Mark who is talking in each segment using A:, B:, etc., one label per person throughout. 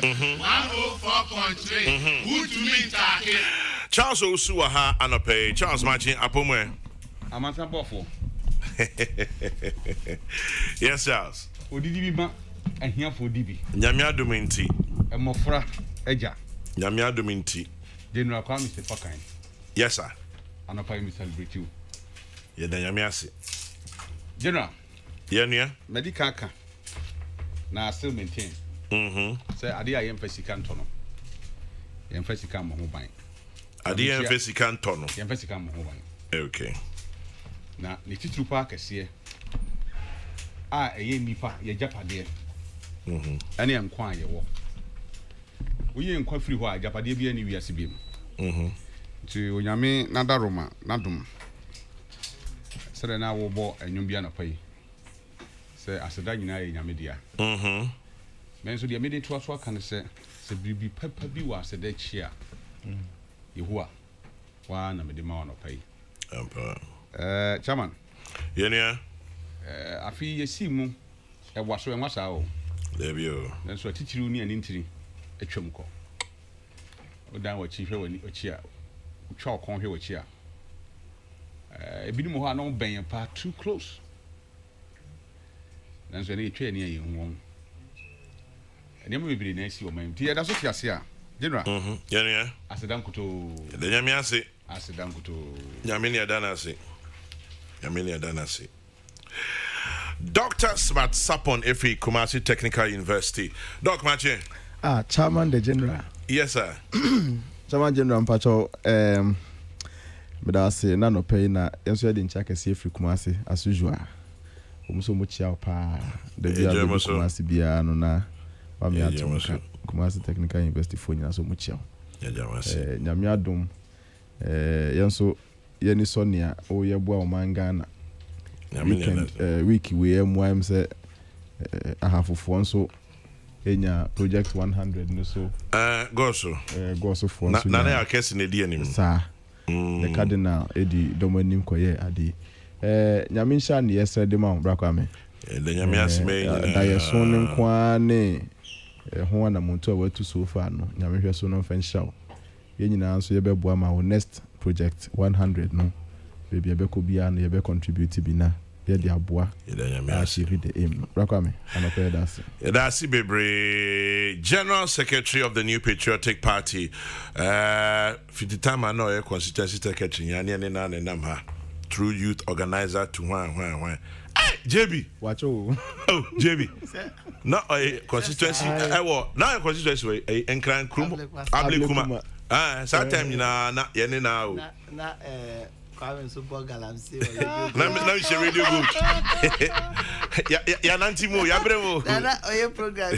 A: 104.3. Who to me take?
B: Charles Osuaha anope. Charles Machin apomwe.
C: Amasa bofo.
B: Yes, Charles.
C: Odidi bi ma ahia for dibi.
B: Nyame adominti.
C: Emofra eja.
B: Nyame adominti.
C: General Kwame Sefakan.
B: Yes, sir.
C: Anopa mi celebrate you.
B: Ye da nyame ase.
C: General.
B: Yenua.
C: Medical ka. Na still maintain. Say ade a yem fasika ntono. Yem fasika mo ho ban.
B: Ade yem fasika ntono.
C: Yem fasika mo ho ban.
B: Okay.
C: Na ne titru pa kese a eye nipa ye japade ane enkwa ye wo oye enkwa firi ho a japade bia ne wiase biem ti onyame nadaroma nadum sere na wo bo enwum bia na pai se aseda nyina ye nyame dia menso dia mede to aso aka ne se bibi papa bi wa aseda chi a yehoa wa na mede ma wa no pai chairman
B: Yenua.
C: Afi yesi mu e waso enwa saa o.
B: There we go.
C: Nanso atitiri ni ani ntiri atwam kɔ. Odan wachi hwɛ wani ochi a. Utwa okon hwɛ wachi a. Ebinim ho a no ben pa too close. Nanso ne etwa ani ayi ho. Ene mo bibiri na asi o man. Ti yɛda so fiase a. General.
B: Yenua.
C: Asedam kuto.
B: The nyame ase.
C: Asedam kuto.
B: Nyame ne ada na ase. Nyame ne ada na ase. Dr. Smart Sapon Efi Kumasi Technical University. Doc Mache.
D: Chairman the General.
B: Yes, sir.
D: Chairman General Mpacho medase na no pay na enso de ncha kese Efi Kumasi as usual. Omuso mo chia pa de bia de Kumasi bia no na wa me ato Kumasi Technical University fo nyina so mo chia. Nyame adom yenso yeni sonia o yeboa o mangana. Week we am say I have for so enya project 100 no so
B: go so
D: for
B: so na na akese na di anim
D: sir the cardinal edi domanim koye ade nyame nsha ne yesterday ma brakwa me
B: the nyame asme
D: da yeso ne nkwa ne ho na monto a watu so far no nyame hwe so no fa nsha ye nyina so ye beboa ma wo next project 100 no baby ebeko bia na yebe contribute bi na ye di aboa achieve the aim rakame anope
B: that's bebre General Secretary of the New Patriotic Party 50 time I know constituency secretary yani na nam ha through youth organizer to one hey JB
D: watch oh
B: JB no constituency now constituency enkran krum ablekuma time na yene na o
E: na Kwame so bogalamse
B: na she radio good ya nantimo ya bremo
E: na oye program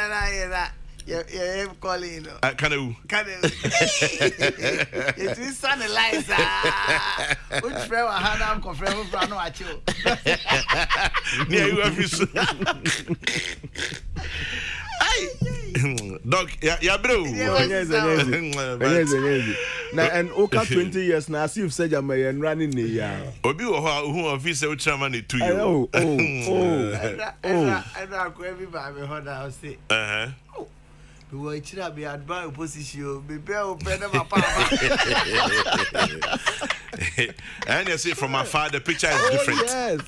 E: na you calling
B: Kanu
E: it is analyze which friend wa hana ko friend from no acho
B: near you have you Dog, ya bro.
D: Yes. Na and oka 20 years na as if said am and running ne ya.
B: Obi wo ho who officer chairman e to you.
E: I don't go everybody ho na say. We were chira be advance opposition be be open na papa.
B: And you see from afar the picture is different.
D: Yes.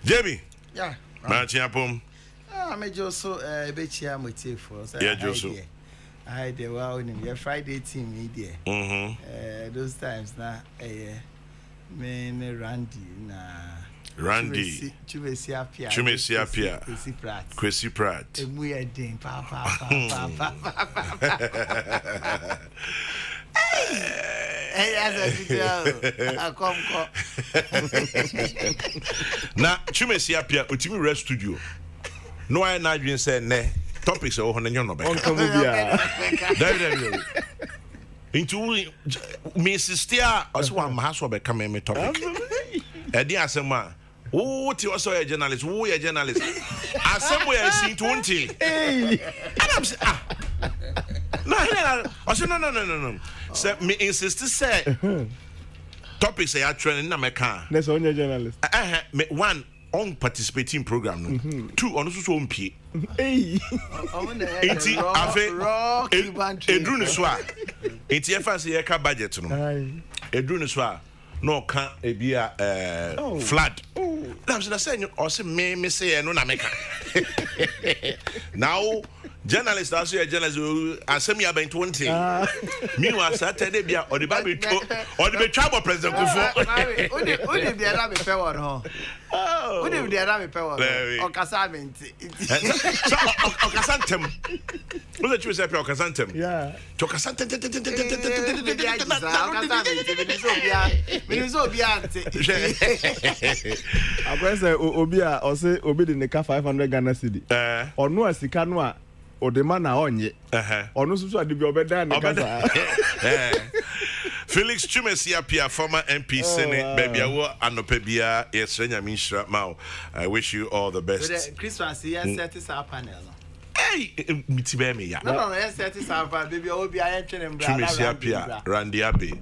B: Jamie.
E: Yeah.
B: Machiapum.
E: Me just so bechia motive for.
B: Yeah, Joso.
E: I dey wow in your Friday team me there. Those times na me Randy Chumesi Apia Kwesi Pratt emu ye den pa
B: na Chumesi Apia otimi rest studio no I na dwen say ne topics o ho na nyo no be David into me sister also one has be come me topic e di asema wo ti also a journalist wo a journalist asemo ya sin 20 and I'm say no say me insist say topics say actually na me can
D: that's on your journalist
B: me one on participating program no. Two on so mpie.
D: Hey.
B: Enti afe edru ne so a. Enti e fa se ye ka budget no. Edru ne so a no ka ebia flood. I'm saying also me say no na meka. Now journalists also a journalist asem ya ben 20. Meanwhile Saturday bia or the baby or the trouble president Kufo.
E: Odi bi ara me pe won ho. Odi bi ara me pe won. O kasament.
B: So o kasantem. What did you say o kasantem?
D: Yeah.
B: To kasantem.
D: Akwese obi a o say obi de neka 500 Ghana cedi. Onu asika no a o de man na onye. Onu so ade bi obeda neka sa.
B: Felix Chumesia Pia, former MP Senate, baby, Anopebia, yes, Nyamisha Mao. I wish you all the best.
E: Christmas, yes, set is our panel.
B: Hey, Mitibemi,
E: no, yes, set is our panel. Baby, I will be entering and
B: Chumesia Pia, Randy Abbey,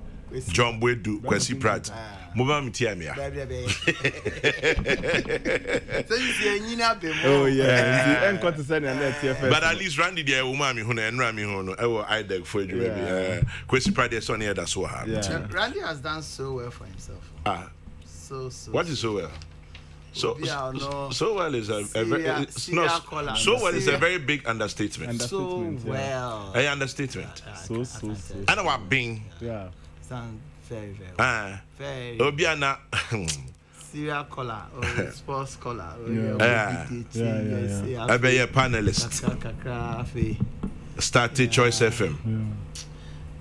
B: John Bwedu, Kwesi Pratt, Muma Mitiamia.
E: So you see,
D: oh, yeah,
B: but at least Randy, the woman who and Rami Hono, I will IDEC for you, Kwesi Pratt, the Sonia, that's what happened.
E: Randy has done so well for himself. So.
B: What is so well? So well is a very is a very big understatement.
E: So well.
B: A understatement.
D: So.
B: I know what being.
E: Yeah. Sound very well. Very.
B: Obiana.
E: Serial caller or sports caller.
B: I be a panelist. Started Choice FM.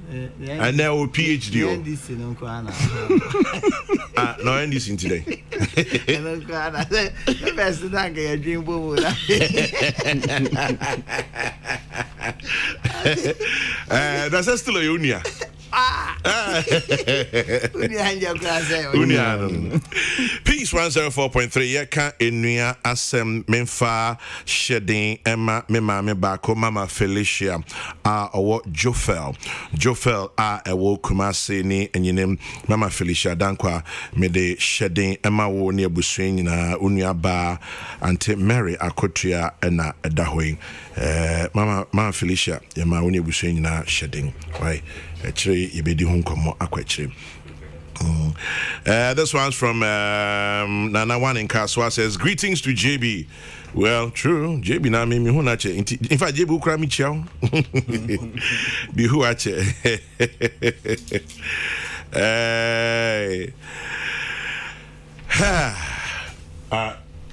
B: And now PhD. No NDC today.
E: The best thing I dream
B: that's still a unia. Peace 104.3 yeka enua asem memfa shedding Emma me bako mama Felicia owo Jofel ewo Kumasi ni enyinem mama Felicia dankwa me de shedding Emma wo ne abusuen nyina onua ba ante Mary Akotua na edahoi mama Felicia yema wo ne abusuen nyina shedding right actually yebedi hu nkomo akwachire. This one's from Nana One in Kaswa says, greetings to JB. Well, true. JB na me hu na che. In fact, JB ukra mi chiao. Bi hu ache.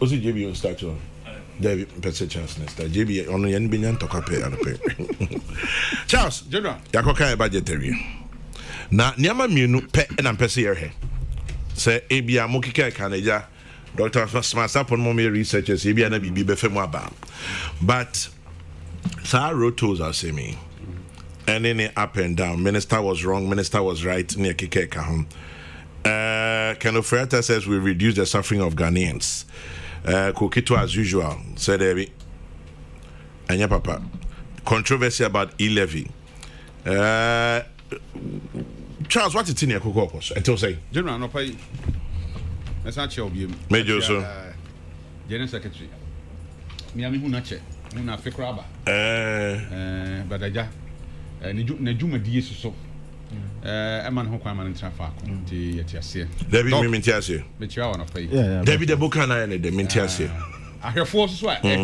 B: Osi JB on start on. David pese chance next. JB ono yen bi nyan tokape anope. Charles,
C: General.
B: Yakoka e budgetary. Na niama mienu pe na mpese yehe se ebia mokika kanaja Dr. Smasapon mo me researchers ebia na bibi be femu aba but Sir Rotos are saying and then up and down minister was wrong, minister was right near kikeka home. Ken Ofrata says we reduce the suffering of Ghanaians. Kokito as usual said Ebi Anya Papa controversy about e-levy. Charles, what is in your Kokrokoo? Until say,
C: General, no pay. Let's not show you.
B: Major, sir.
C: General Secretary. Miami Hunache, Huna Fikraba. But I just Nejuma Dias so. A man who come and traffic. The Tiasia.
B: David Mintiasia.
C: But you are on a pay.
B: David the Bukana and the Mintiasia.
C: I have forces what I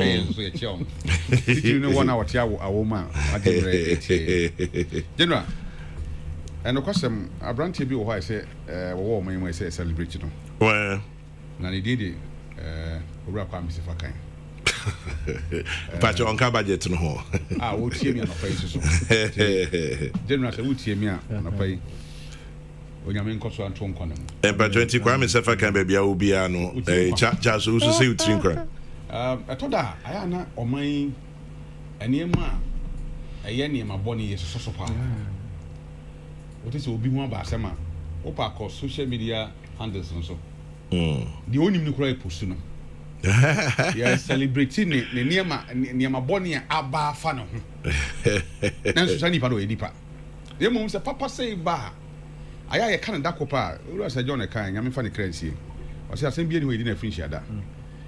C: you know 1 hour, a woman. General. And of course, I brand to be why I say, war may say celebration.
B: Well,
C: now he did it. Rap Mr. Fakai.
B: But your uncle budget no more.
C: I would see me on a face. General, I would see me on a pay. When you're in Costa and Tom Conum.
B: And by 20 Kwame Sefa can be a Ubiano, a just also say with Trinker.
C: I told her, I am not on my near ma. A yenny, my bonnie is so far. What is will be one by summer? Opa called social media handles and so. The only new cry pursue. Yes, celebrating near my bonnie abba funnel. Then Susani Pado Edipa. The moment the papa say bar. I can't dacopa. Who was a John a kind, I'm funny crazy. I said, I'm being within a French other.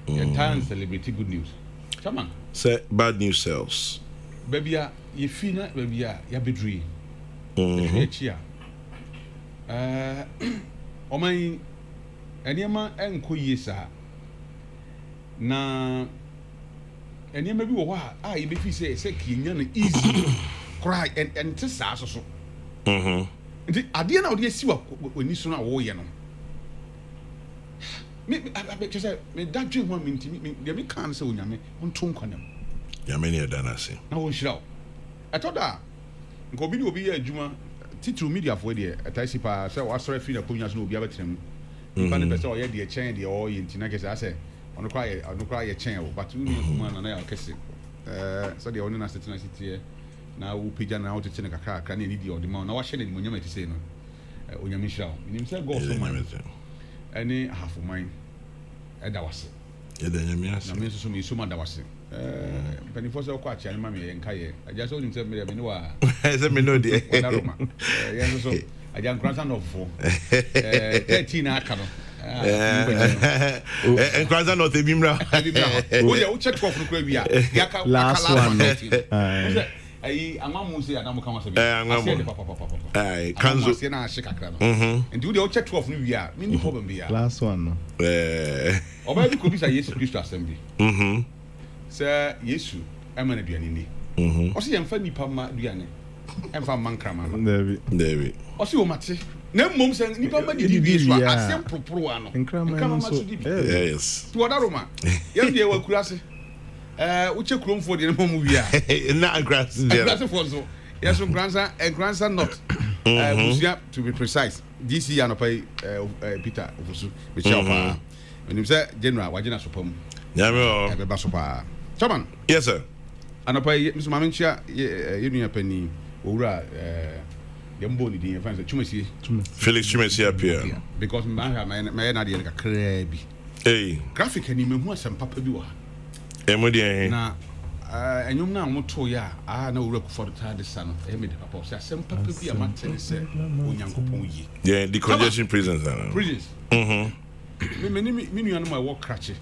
C: entire celebrity good news. Chairman.
B: Say bad news sells.
C: Baby, you feel na baby ya bedri. Chia. Oman enema enko yesa. Na enema bi wo ho a ye be fi say kinya na easy. Cry and tesa so. Nti ade na odi esi wa oni so na wo ye no. Me just me that dream one minute me me can say onyame onto nkwanem.
B: Nyame ne da na se.
C: Na wo hira. I thought that nko bi ni obi ye adwuma titru media for there atasi pa say wa sore fi na konya so na obi abetrem. Nipa ne pese o ye de chen de o ye ntina kese ase ono kwa ye chen o but uni kuma na ya kese. So de oni na setina sitie na wo pija na wo tete ne kakra na ni di odi ma na wa hye ne monyam ati sei no. Onyame hira. Nim say God so man. Any half of mine eda wase
B: ye da nyame ase
C: na me so me so ma da wase pani for say kwa chia ma me enka ye aja so nim say me me wa
B: say me no dey
C: na roma ye so aja nkransa no fo 13 aka no
B: nkransa no te bimra
C: o ye o check off no kwa bia ya ka
D: last one
C: ai amamu se adamu kama sabi
B: ai kanzo
C: se na shikakra no ndi wo de o check 12 no wi a me ni problem bia
D: last one no
C: oba bi ko bi sa Yesu Kristo assembly se Yesu ama na duane ni o se yemfa nipa ma duane emfa man krama no
B: David
C: o se o mate na mmom se nipa ma di bi so asem proporo ano
D: krama so
B: yes
C: to oda roma yem de wa kurase uche kromfo de no mu wi a
B: na grass
C: for so yes grandson not to be precise this year no pay Peter ofusu be chapa when you say general wagina sopam
B: nyame o
C: be ba sopa chairman
B: yes sir
C: anopa Mr. Mamenchia ye nua pani owura dembo ni din fancy Chumesi
B: Felix Chumesi appear
C: because my na de kakra bi graphic ni me hu asem papa bi wa
B: emodi
C: na enyum na moto ya na owura kufo ta de sa no me de papa say asem papa bi amate se onyankopon yi
B: yeah the congestion prisons
C: me nua no my work crache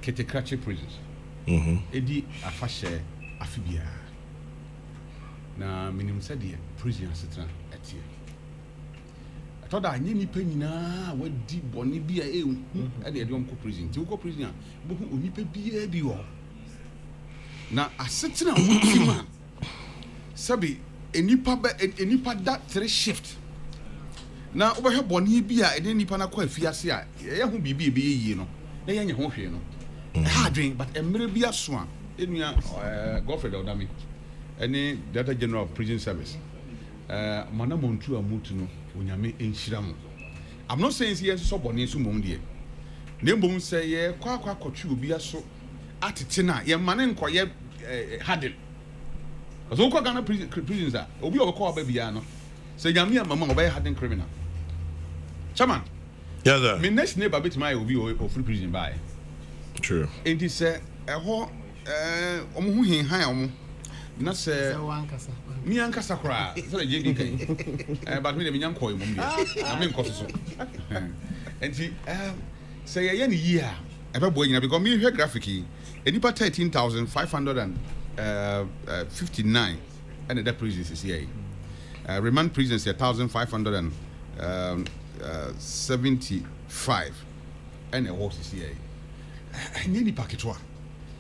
C: kete crache prisons edi afahye afibia na minim se de prison asetra etie atoda anye nipa nyina wadi boni bia ehu e de dem ko prison ti ko prison a bo hu onipa bia bi wo na asetra wutima sabi enipa da 3 shift na obehwe boni bia e de nipa na kwa afiase a ye hu bibi e be yi no na ye nye ho hwe no ha dwen but emre bia so a enua Godfrey Odami any Director General of Prison Service mana montu amutu no onyame enhira mo I'm not saying say so boni so mom de na mbom say ye kwa kotwe obi aso atete na ye mane nkoye hadel aso kwa Ghana prisons a obi obekọ ba bia no say nyame amama obey hardened criminal chairman
B: yes sir
C: me next neighbor bit my obi o free prison by
B: true
C: and this ho omo hu hin han omo na se mi ankasa kra so je bi kan but me de nyan koy mom de na me nkoso so enti say ye ne yi a ebe boy nyina because me hwe graphic yi enipa 13,559 and the prisons is here remand prisons 1,575 and a horse is here any packetwa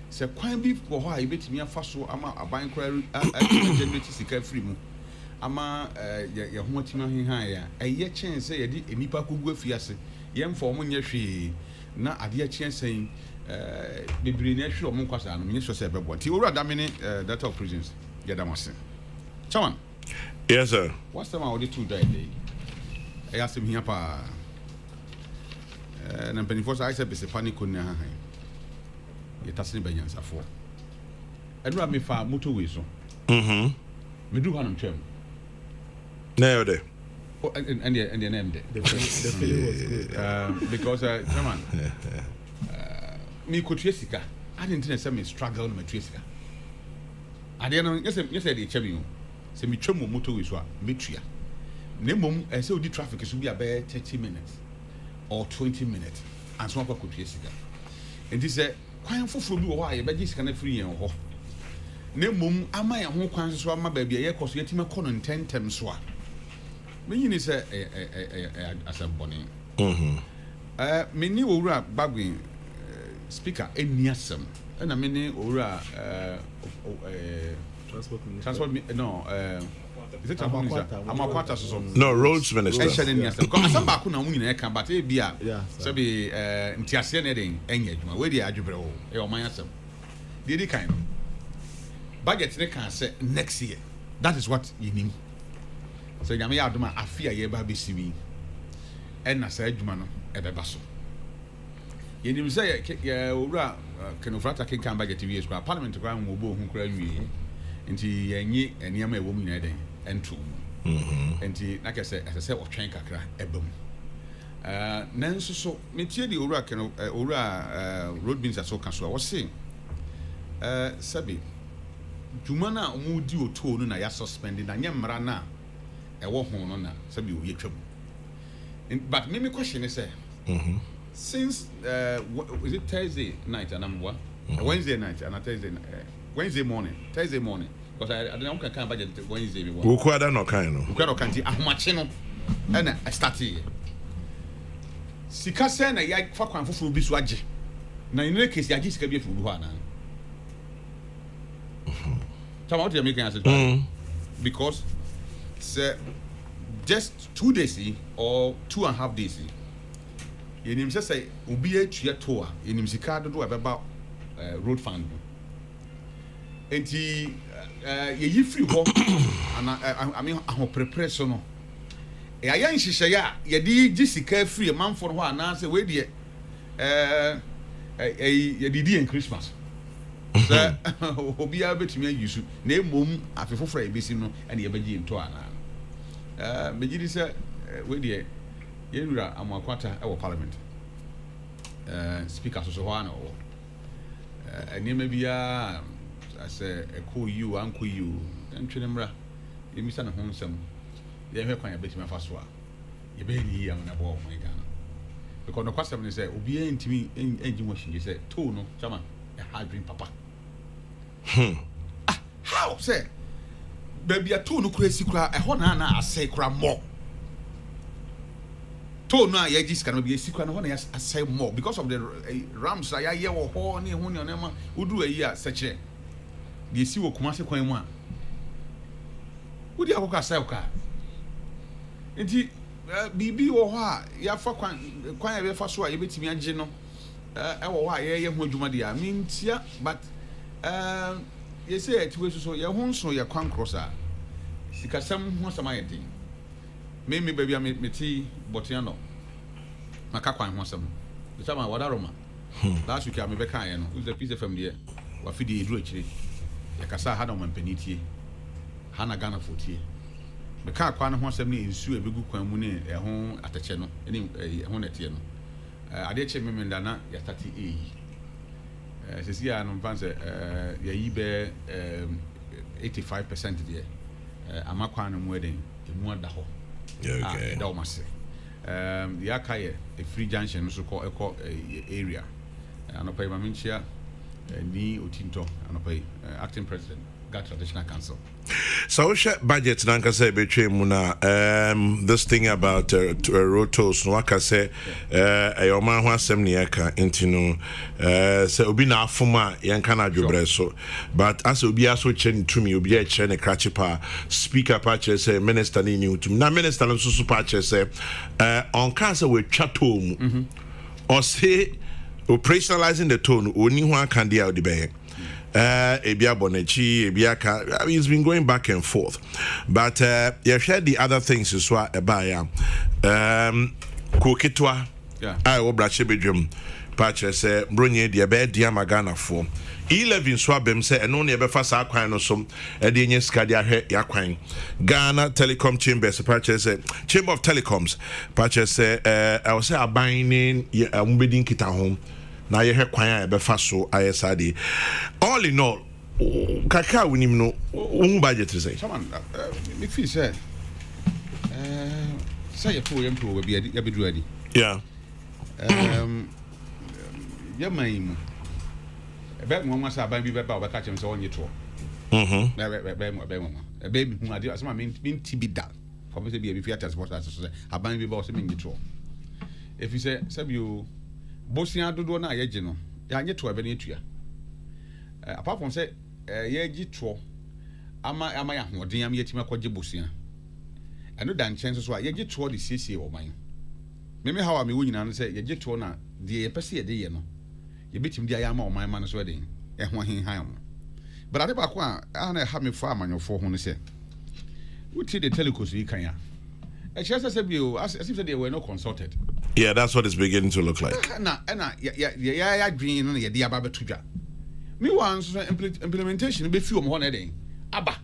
C: se kwan bi for ho a ibetimi afa so ama aban kra generate sika free mu ama ye ho atima henhan ya eye chen se ye di enipa kogu afiase ye mfo mo nye hwe na ade chen sen bibiri na hwe o mo nkwasa no menye so se bebo ti owura da me ne data of prisons ye da mose chairman
B: yes sir
C: what's the man with 2 day I asked him here pa na penifo sa I said be se panic on ha ye tasini banyansa fo enura me fa motorway so me do hanum twem
B: na yo de
C: and the name there
E: the feeling was good
C: because come on me ko tuesika I didn't say me struggle me tuesika ade no yes dey chemi o se me twem motorway so a me tua na mom say odi traffic so be about 30 minutes or 20 minutes and so ko tuesika nti sɛ kwan foforo bi wɔ hɔ a yɛbɛgye sika na firi yɛn hɔ na mmom ama yɛn ho kwan so ama baabi a yɛkɔ so yɛtumi kɔ no ntɛntɛm so a menyini sɛ asɛmbɔne mene owura bagwen speaker ɛnni asɛm ɛna mene owura transport no is it Amakwata so
B: no roads minister
C: ɛhyɛ ne asɛm because asɛm baako na mo nyinaa ɛka but ebi a sɛbi ntiaseɛ na ɛden ɛnyɛ adwuma wei deɛ adwebrɛ wo ɛyɛ ɔman asɛm deɛ di kan no budget ne kan sɛ next year that is what you need sɛ nyame yɛ adom a afe a yɛba bɛsi wi ɛna saa adwuma no ɛbɛba so yɛnim sɛ owura kenofrata kenkan budget wie so parliament kora mu obo hu kora wie nti yɛnye nneɛma ɛwɔ mu nyinaa den ɛnto mu nti na kɛ sɛ ɛsɛ sɛ ɔtwɛn kakra ɛba mu nanso so metie de owura road beans aso ka so a wɔse sɛbi dwuma no a ɔmudi ɔtoo no na yɛ suspended na nyɛ mmara no a ɛwɔ ho no na sɛbi ɔyɛ twam but me question is since is it Thursday night and I'm what Wednesday night and Wednesday morning because I don't know can budget Wednesday we
B: wo kwada no kan no
C: ti ahomache no na I started sika sɛ na ya fa kwan foforo bi so agye na in any case ya agye sika bi afu hɔ ana tama what you making as because say just 2 days or 2.5 days yenim say obi atua to a yenim sika dodo abeba road fund enti ye free ho ana I mean ahoprepare so no ya nhihye ya ye di gi sika free manfo ho ana say we de ye di in Christmas sɛ obi a betumi ayisu na emom afefofra ebesi no ene ye bagi nto ana megidi sɛ we de yɛwura Amakwata ɛwɔ parliament speaker so hɔ ana ɔwɔ nneɛma biara asɛ ɛkɔ yi o ankɔ yi o ntwene mmra yɛmisa ne ho nsɛm yɛhwɛ kwan yɛbɛtumi afa so a yɛbɛyɛ ne yie amana bɔ ɔman Ghana because no kwasɛm ne sɛ obiara ntumi ɛngye mo hwee sɛ tow no chama ɛha adwene papa how sɛ baabi a tow no kura si kura ɛhɔ na asɛe kura mmɔ tow no a yɛgye sika no bi esi kura no hɔ na asɛe mmɔ because of the rams a yɛayɛ wɔ hɔ ne ɛho ne ɔnɛma woduru ayi a sɛkyerɛ deɛ esi wɔ Kumase kwan mu a wodi akɔkɔ asɛe kɔ a nti biribi wɔ hɔ a yɛafa kwan a yɛbɛfa so a yɛbɛtumi agye no ɛwɔ hɔ a yɛyɛ ho adwuma deɛ a mentia but yɛsɛ yɛtiwe so yɛ ho nso yɛ kwan cross a sikasɛm ho asɛm ayɛ den me baabi a mete bɔtea no maka kwan ho asɛm ɛsɛ ma wadaroma last week a mebɛka yɛ no wosɛ peace fm deɛ wafidie ɛduru akyire yɛkasa ha na ɔmampani tie ha na Ghana fo tie meka kwan ho asɛm ne nsuo ɛbɛgu kwan mu ne ɛho atɛkyɛ no ne ɛho nɛteɛ no adeɛ kyɛ memenda na yɛstate ɛyi sisi a no mfa sɛ yɛyi bɛ 85% deɛ ama kwan no mu ɛden ɛmu ada hɔ ɛda wo mase yɛaka yɛ free junction no so ɛkɔ area anɔpa yi ma menkyia ni Otintɔ anɔpa yi acting president Ghana Traditional Council.
B: So we share budget na nka say betwe mu na this thing about road tolls no aka say ayoma ho asem ne yaka intino say obi na afoma yanka na dwobre so but as obi aso chen tumi obi a che ne krachi pa speaker pa che say minister ni tumi na minister no so pa che say on can say we twa toll mu or say operationalizing the toll oni ho aka dia odi be Ebia Bonechi, Ebia, he's been going back and forth. But you shared the other things as well about Kokitwa, I will brush a bedroom. Patches say, Brunye, the bed, Diamagana for 11 swabem say, and only ever fast aquine or some, and the Scadia Yaquine. Ghana Telecom Chambers, Patches say, Chamber of Telecoms, Patches say, I was say, I'm buying in a wedding kit at home. Na ye hwe kwan a be fa so ayesade all in all kaka wonim no wo budget say
C: chairman me feel say say ye pro we be ya bedru adi
B: yeah
C: Yamaim. A bad woman must have been about catching so on your tour. A baby whom I do as my mean to be done. For me to be a theatre what I say, I bind me boss in your tour. If you say, you Bosnia do not yet, you know, yet to have any tree. Apart from say, ye jitro, am I a dear yet my quadribusia. I know that chances why ye jitro the CC or mine. Maybe how I mean, winning and say, ye jitro na, the Pessi a day, no. You beat him the Ayama or my man's wedding, and one him high. But I never quite, I have me farm on your 400 say. What did the telecos you can ya? And she said, you as if they were not consulted.
B: Yeah, that's what it's beginning to look like.
C: Yeah, green on the idea about Tuja. Me once implementation be few on a day. Abba.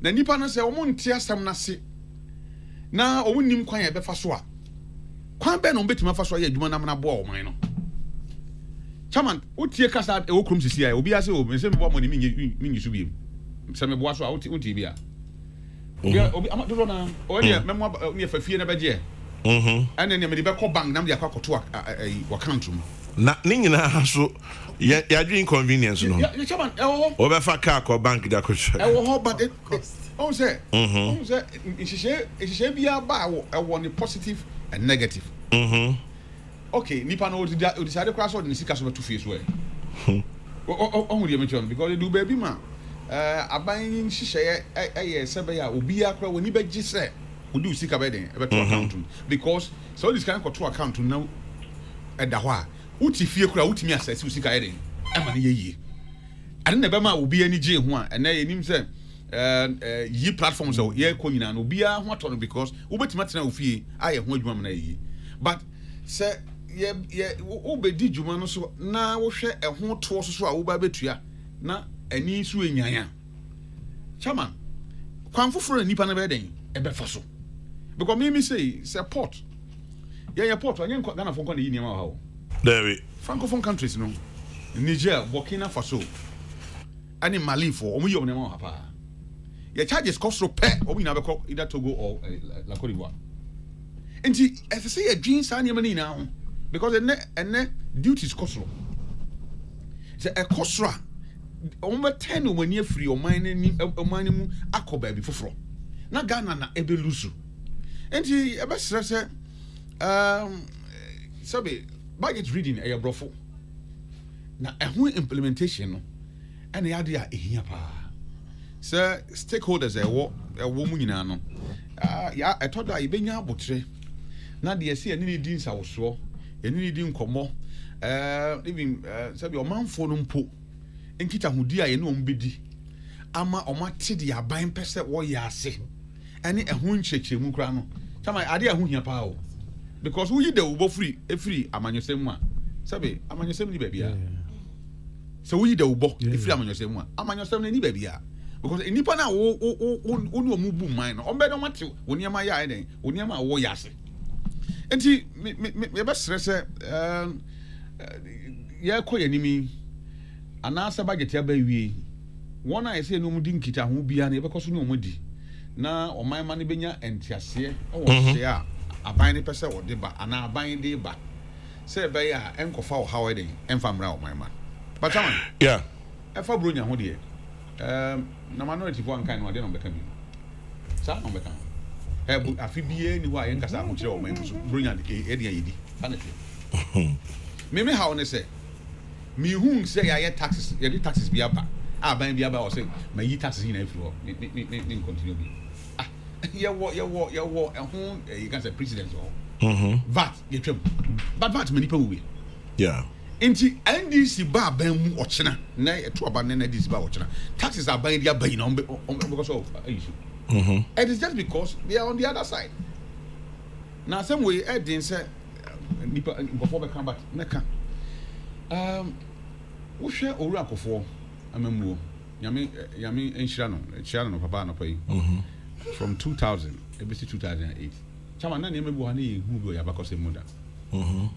C: The Nippon say, "Omon tia some nasi." Now, o wouldn't quite a befaswa. Quite ben on bit my first way, you want to boil mine. Chairman, what tia cast out a wokum to see? I will be as old, and same woman mean you should be. Some was out to Tibia. Yeah, I'm not doing a memoir near for fear never year. And then the back of bank, Namia Cock to a country.
B: Not Nina, so you're doing convenience. Over for car or bank that could show.
C: But it, oh, say, it should be a bow, I want a positive and negative. Okay, Nippon decided to cross out in the Sicas over 2 feet way. Only a mention because they do baby man. A buying Shisha, Sabaya, Ubia, when you bet just say, who do seek a wedding, about to account because so this kind of to account to know at the Hua. Uti fear crowd me as I see guiding. I'm an ye. I don't never will be any J one, and then him say, ye platforms or ye coin and Ubia, what on because Ubet Martina fee, I have one woman. But, sir, ye, Ube did you man so now share a whole toss so Uba betria, na a knee swing ya. Chairman, come for a nipper wedding, a befasso. Because me say, support. Yeah, port, I ain't gonna phone the Indian how.
B: There
C: Francophone countries, no. Niger, Burkina Faso, and in Mali for Omi on them. Your charges cost so pay, or we never call either Togo or La Cote d'Ivoire. And see, as I say, a jeans are money now because the net duties cost. A costra over 10 when you're free or mining akko baby for. Na Ghana na ebe lusu. And see, a best say, Sabi. Budget reading a brofo. Now, a whole implementation and the idea here, sir, stakeholders a woman in ano. Yeah, I thought that I been your butcher. Now, the see any deans I was so, any dean come even said your man for them po. And Kita who dear and won't be ama or my titty are buying percent what ya say. And a hoon check you, Mukrano. Tell my idea who your power. Because we the Ubo free, a free, I'm on your same one. Sabe, I'm on your same baby. So we the Ubo, if I'm on your same one, I'm on your same baby. Because in Nipana, only move mine, or better what you, when you're my eye, when you're my warriors. And see, me best stress, yeah, quite enemy. And answer by get your baby. One I say no mudinkita who be unable because no mudi. Now, on my money benya and Tiasia, oh, yeah. A buying person or deba, and I buying the back. Say, by ya, and for how I did, and from round my man. But,
B: yeah,
C: if I bring your hoodie, no minority one kind of dinner becoming. Some on become. A Phoebe anyway, and Cassam, bring out the Eddie. Maybe how they say, me whom say I had taxes, your taxes be up. I buy be about saying, my taxes in every floor, continue. You can say president or VAT, but VAT many people will.
B: Yeah.
C: Inti NDC bar ben watching na to abandon this bar watching. Taxes are buying their buying on because of issue. And it's just because they are on the other side. Now some way I didn't say before we come back. Neka. We share Oracle for amemu. Yami enshira no papa no pay. From 2000, ABC 2008. Chama na neme bu hani hu bi ya bakose muda.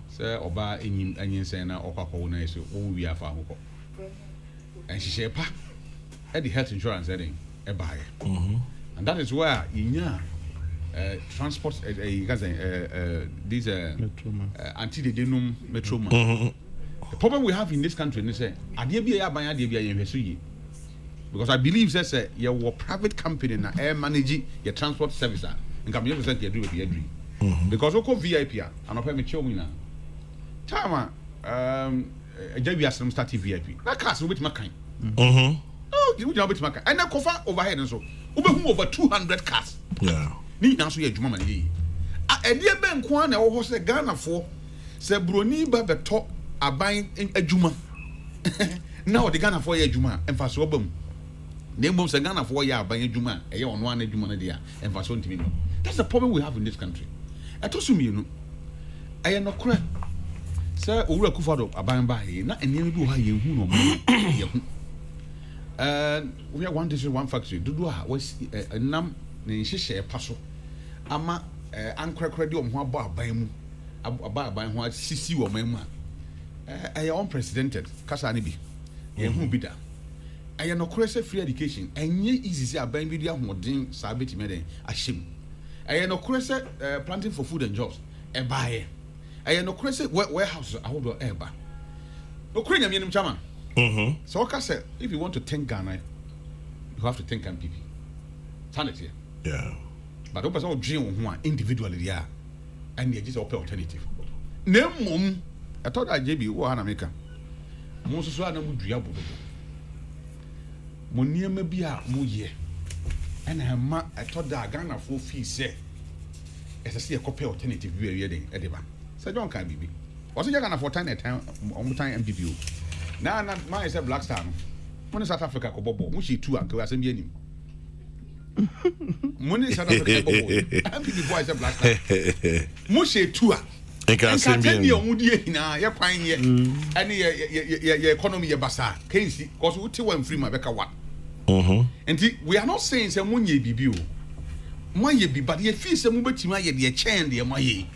C: Say oba enyin sen na okwapo na eso o wi afa hokọ. And she share pa at the health insurance heading e buy. And that is where inya transport you guys these anti-denum metroma The problem we have in this country is say because I believe say your private company na air manage your transport service and can be represent your dream. Because oko VIP and open me show me na. Time a JB as start VIP. That cars with my kind. Oh, you will be my kind. And then cover overhead and so. Over 200 cars.
B: Yeah.
C: Ni na so ye adwuma man ye. A dia ben kwa na wo se Ghana for se broni ba beto aban adwuma. Now the Ghana for ye adwuma emfa so obam. Na mbom se Ghana for ye aban adwuma e ye ono an adwuma na dia emfa so ntimi no. That's the problem we have in this country. Etosu mi no. Aye no kra. Se owura kufado aban ba ye na eniam bi wo ha ye hu no mo ye hu. We have one district, one factory. Dudu ha was nam ne nhyehyɛ pa so ama ankrɛkrɛ de ɔmo aba aban mu aba aban ho sisi wɔ man mu a ɛyɛ unprecedented kasa ne bi yɛn hu bi da ɛyɛ no korɛ sɛ free education ɛnyɛ easy sɛ aban bi de ahoɔden saa betime den ahyem ɛyɛ no korɛ sɛ planting for food and jobs ɛbaayɛ ɛyɛ no korɛ sɛ warehouse ahodoɔ ɛba no korɛ nyame nim chama. So like I said, if you want to think Ghana, you have to think MPP. Sanity.
B: Yeah.
C: But don't person dream on individually, yeah. And you just open alternative. Name I thought that JB wo na America. Mo so so na mo dua bobo. Mo niam bia mo ye. And I thought that Ghana for fee say. As I see a copy alternative we are reading at the back. So John can be. Was it Ghana for time on time MPP? Na man say Black Star no. Money South Africa ko bobo. Mo shi two anka asem bi anim. Money South Africa ko bobo. MPP boy say Black Star. Mo shi two a.
B: Enka asem bi anim.
C: Nka tell you na ye kwan ye. Ani ye economy ye basa. Kensi cause we te one free ma beka wa. Enti we are not saying say mo nye bibi o. Mo ye bi but ye feel say mo betima ye de chain de mo ye.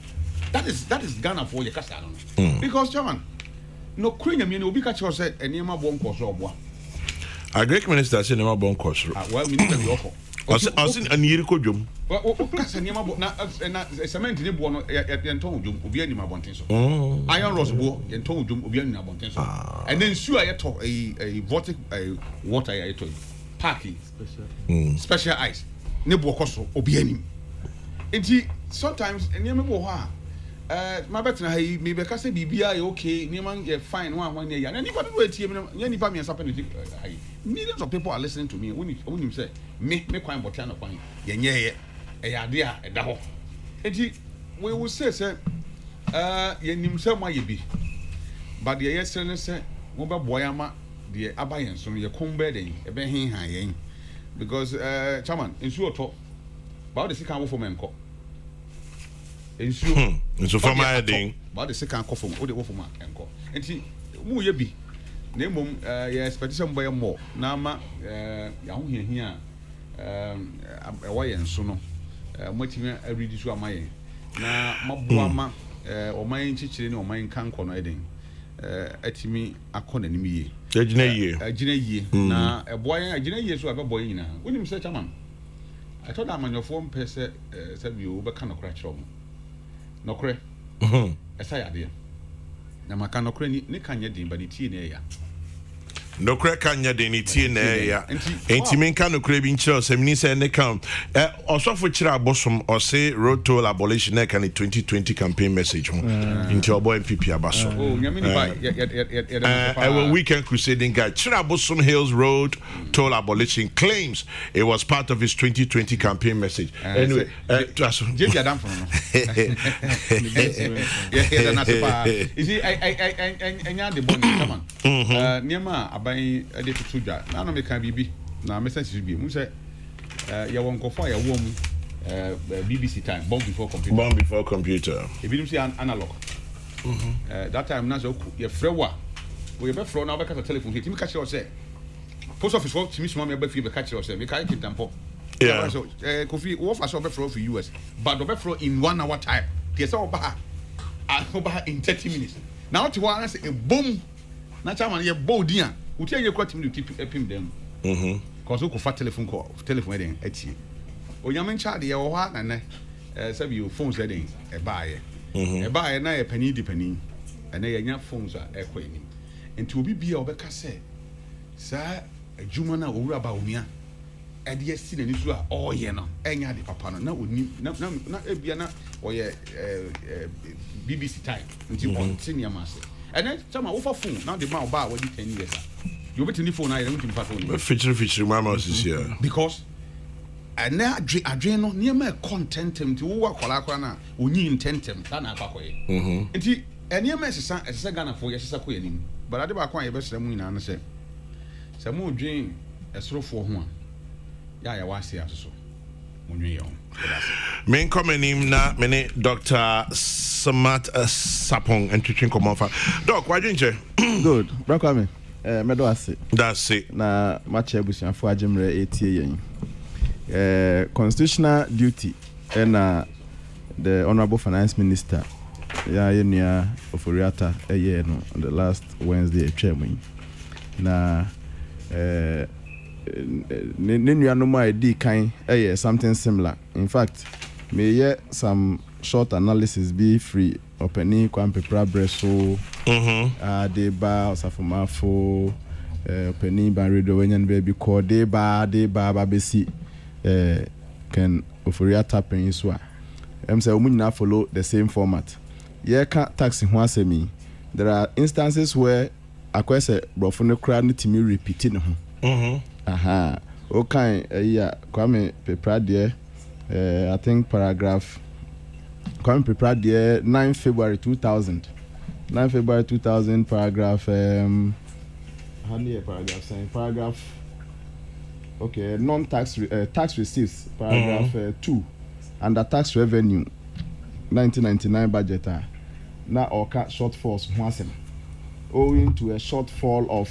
C: That is Ghana for ye kasa no. Because Chairman no Queen me no be catch us say enema bon course oboa.
B: A Greek minister say enema bon course.
C: Well minister be offer.
B: Osin aniri ko dwom.
C: O kasa enema bon na cement ni bo no yenton dwom obi anima bonten so. Iron rods bo yenton dwom obi anima bonten so. And then sure ye to a vortic water ye to parking special ice ne bo koso obi anim. Enti sometimes enema bo ho my bet na he me be ka say bibia ye okay niam ye fine one year na nipa do etie me nya nipa me sape ne millions of people are listening to me when say me kwan botia na kwan ye nye ye e ade a eda ho enti we will say ye nim say ma ye bi but ye yesere ne say mo be boya ma de abayen so ye kombe den e be hin han yen because chairman ensu oto ba de sika wo for me nko
B: Nso fama heading.
C: Ba the second coffin, o de wo foma enko. Enti mu ye bi. Na emom ye expectation boy more. Na ma ya ho hia e wa ye nso no. Mo timi ready so amaye. Na maboa ma oman chichire ni oman kanko no eden. Atimi akọ nanim ye. Agina ye. Na eboa yan agina ye so abeboy nyina. Wonim se chairman. I thought that manofo mpese se bi o be ka no kra kire mo. Nokre esa ya de na maka nokre ni kanye din ba ni tie na ya
B: nokre kanye de ni tie na ya enti menka nokre bi nkyere o mini se ne kan osofo kire abosom o say road toll abolition na kan 2020 campaign message ho enti obo MPP abaso
C: nyame ni ba
B: ya weekend crusading guy kire abosom Hills Road toll abolition claims it was part of his 2020 campaign message anyway
C: James Adam from no yeah na sepa you see I nya the bond come on niema aban de tutudwa na no me kan bibi na message bi mu say ya won kofo ya wo mu BBC time bomb before computer e bi dum say analog that time na so ye frewa we be fro na be ka telephone hit me ka kire o say post office for timi suma me ba fi be ka kire o say me ka keep tampo yeah so kofi wo fa so be fro for US but be fro in 1 hour time tie say oba in 30 minutes now what you want say a boom na chairman ye boldin a uti ye kwati mi uti epim dem cause we ko fa telephone den atie onyame ncha de ye wo ha na ne sabi your phones den e baaye na ye pani di pani and then your phones are echoing. And to be obeka say, sir, a Jumana or about me. And yes, seen an issue all yena, and ya the papa, no, not Ebiana or BBC time until one senior master. And then some offer phone, now the mouth bar when you 10 years. You bet in the phone, I don't think phone.
B: Feature, my mouse is here.
C: Because and now Adriano near my content him to work Colacana, who need intent him, Tana Pacoy. And he, and your message as a gunner for yes, but I did not quite best than and say, some more dream a sort for one. Yeah, I was here so.
B: Main comment him na many Dr. Samat Sapong and teaching come off. Doc, why didn't you?
D: Good. Brokame. Medo ase.
B: That's it.
D: Na match ebusian for ajimre 80 yen. Constitutional duty and the Honorable Finance Minister ya yenia oforiata no on the last Wednesday chairman. Na nenu anoma edi kan something similar. In fact, may some short analysis be free opening kwampe prabeso de ba osafomafo opening ban radio wenyan baby call de ba babesi can oforia tapping so am say we na follow the same format. Ye ka taxi ho asemi. There are instances where akwese brofo ne kra no timi repeating ho. Okay, Kwame Pepradie, I think paragraph Kwame Pepradie 9 February 2000. 9 February 2000 paragraph how many paragraph saying paragraph okay, non-tax tax receipts paragraph 2 under tax revenue 1999 budget now occur shortfalls owing to a shortfall of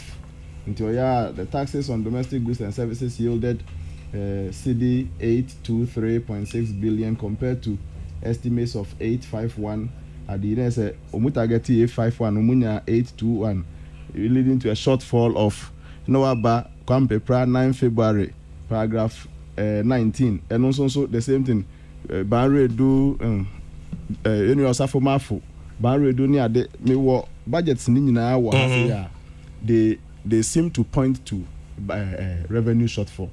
D: the taxes on domestic goods and services yielded CD 823.6 billion compared to estimates of 851 at the end say omutageti 851 umunya 821 leading to a shortfall of Noaba Kwampepra 9 February paragraph 19 and also the same thing Banre do Osafomafo Banre do ni ade me wo budgets ni nyina wo ha they seem to point to revenue shortfall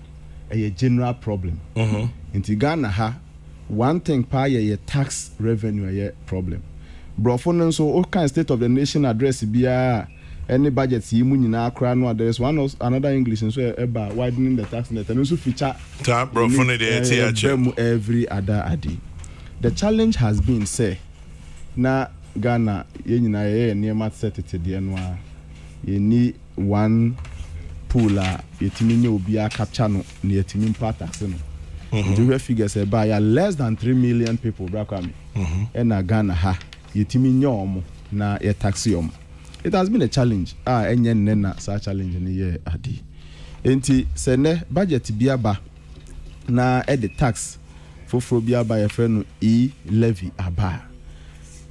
D: a general problem. In Ghana ha one thing pa ye tax revenue problem. Brofon so all kind state of the nation address bia any budget yimu nyina akra no there is one another English so about widening the tax net and also feature
B: tap brofon the
D: every other adi. The challenge has been say na Ghana ye nyina ye near set it the anwa ye need one pool yetimi nye obi a capture no na yetimi mpa tax no. The figures by less than 3 million people brakami. Na Ghana ha yetimi nye omo na ye tax yom. It has been a challenge. Enye nena sa challenge ni ye adi. Enti sene budget biaba na the tax foforo biaba ye friend no levy aba.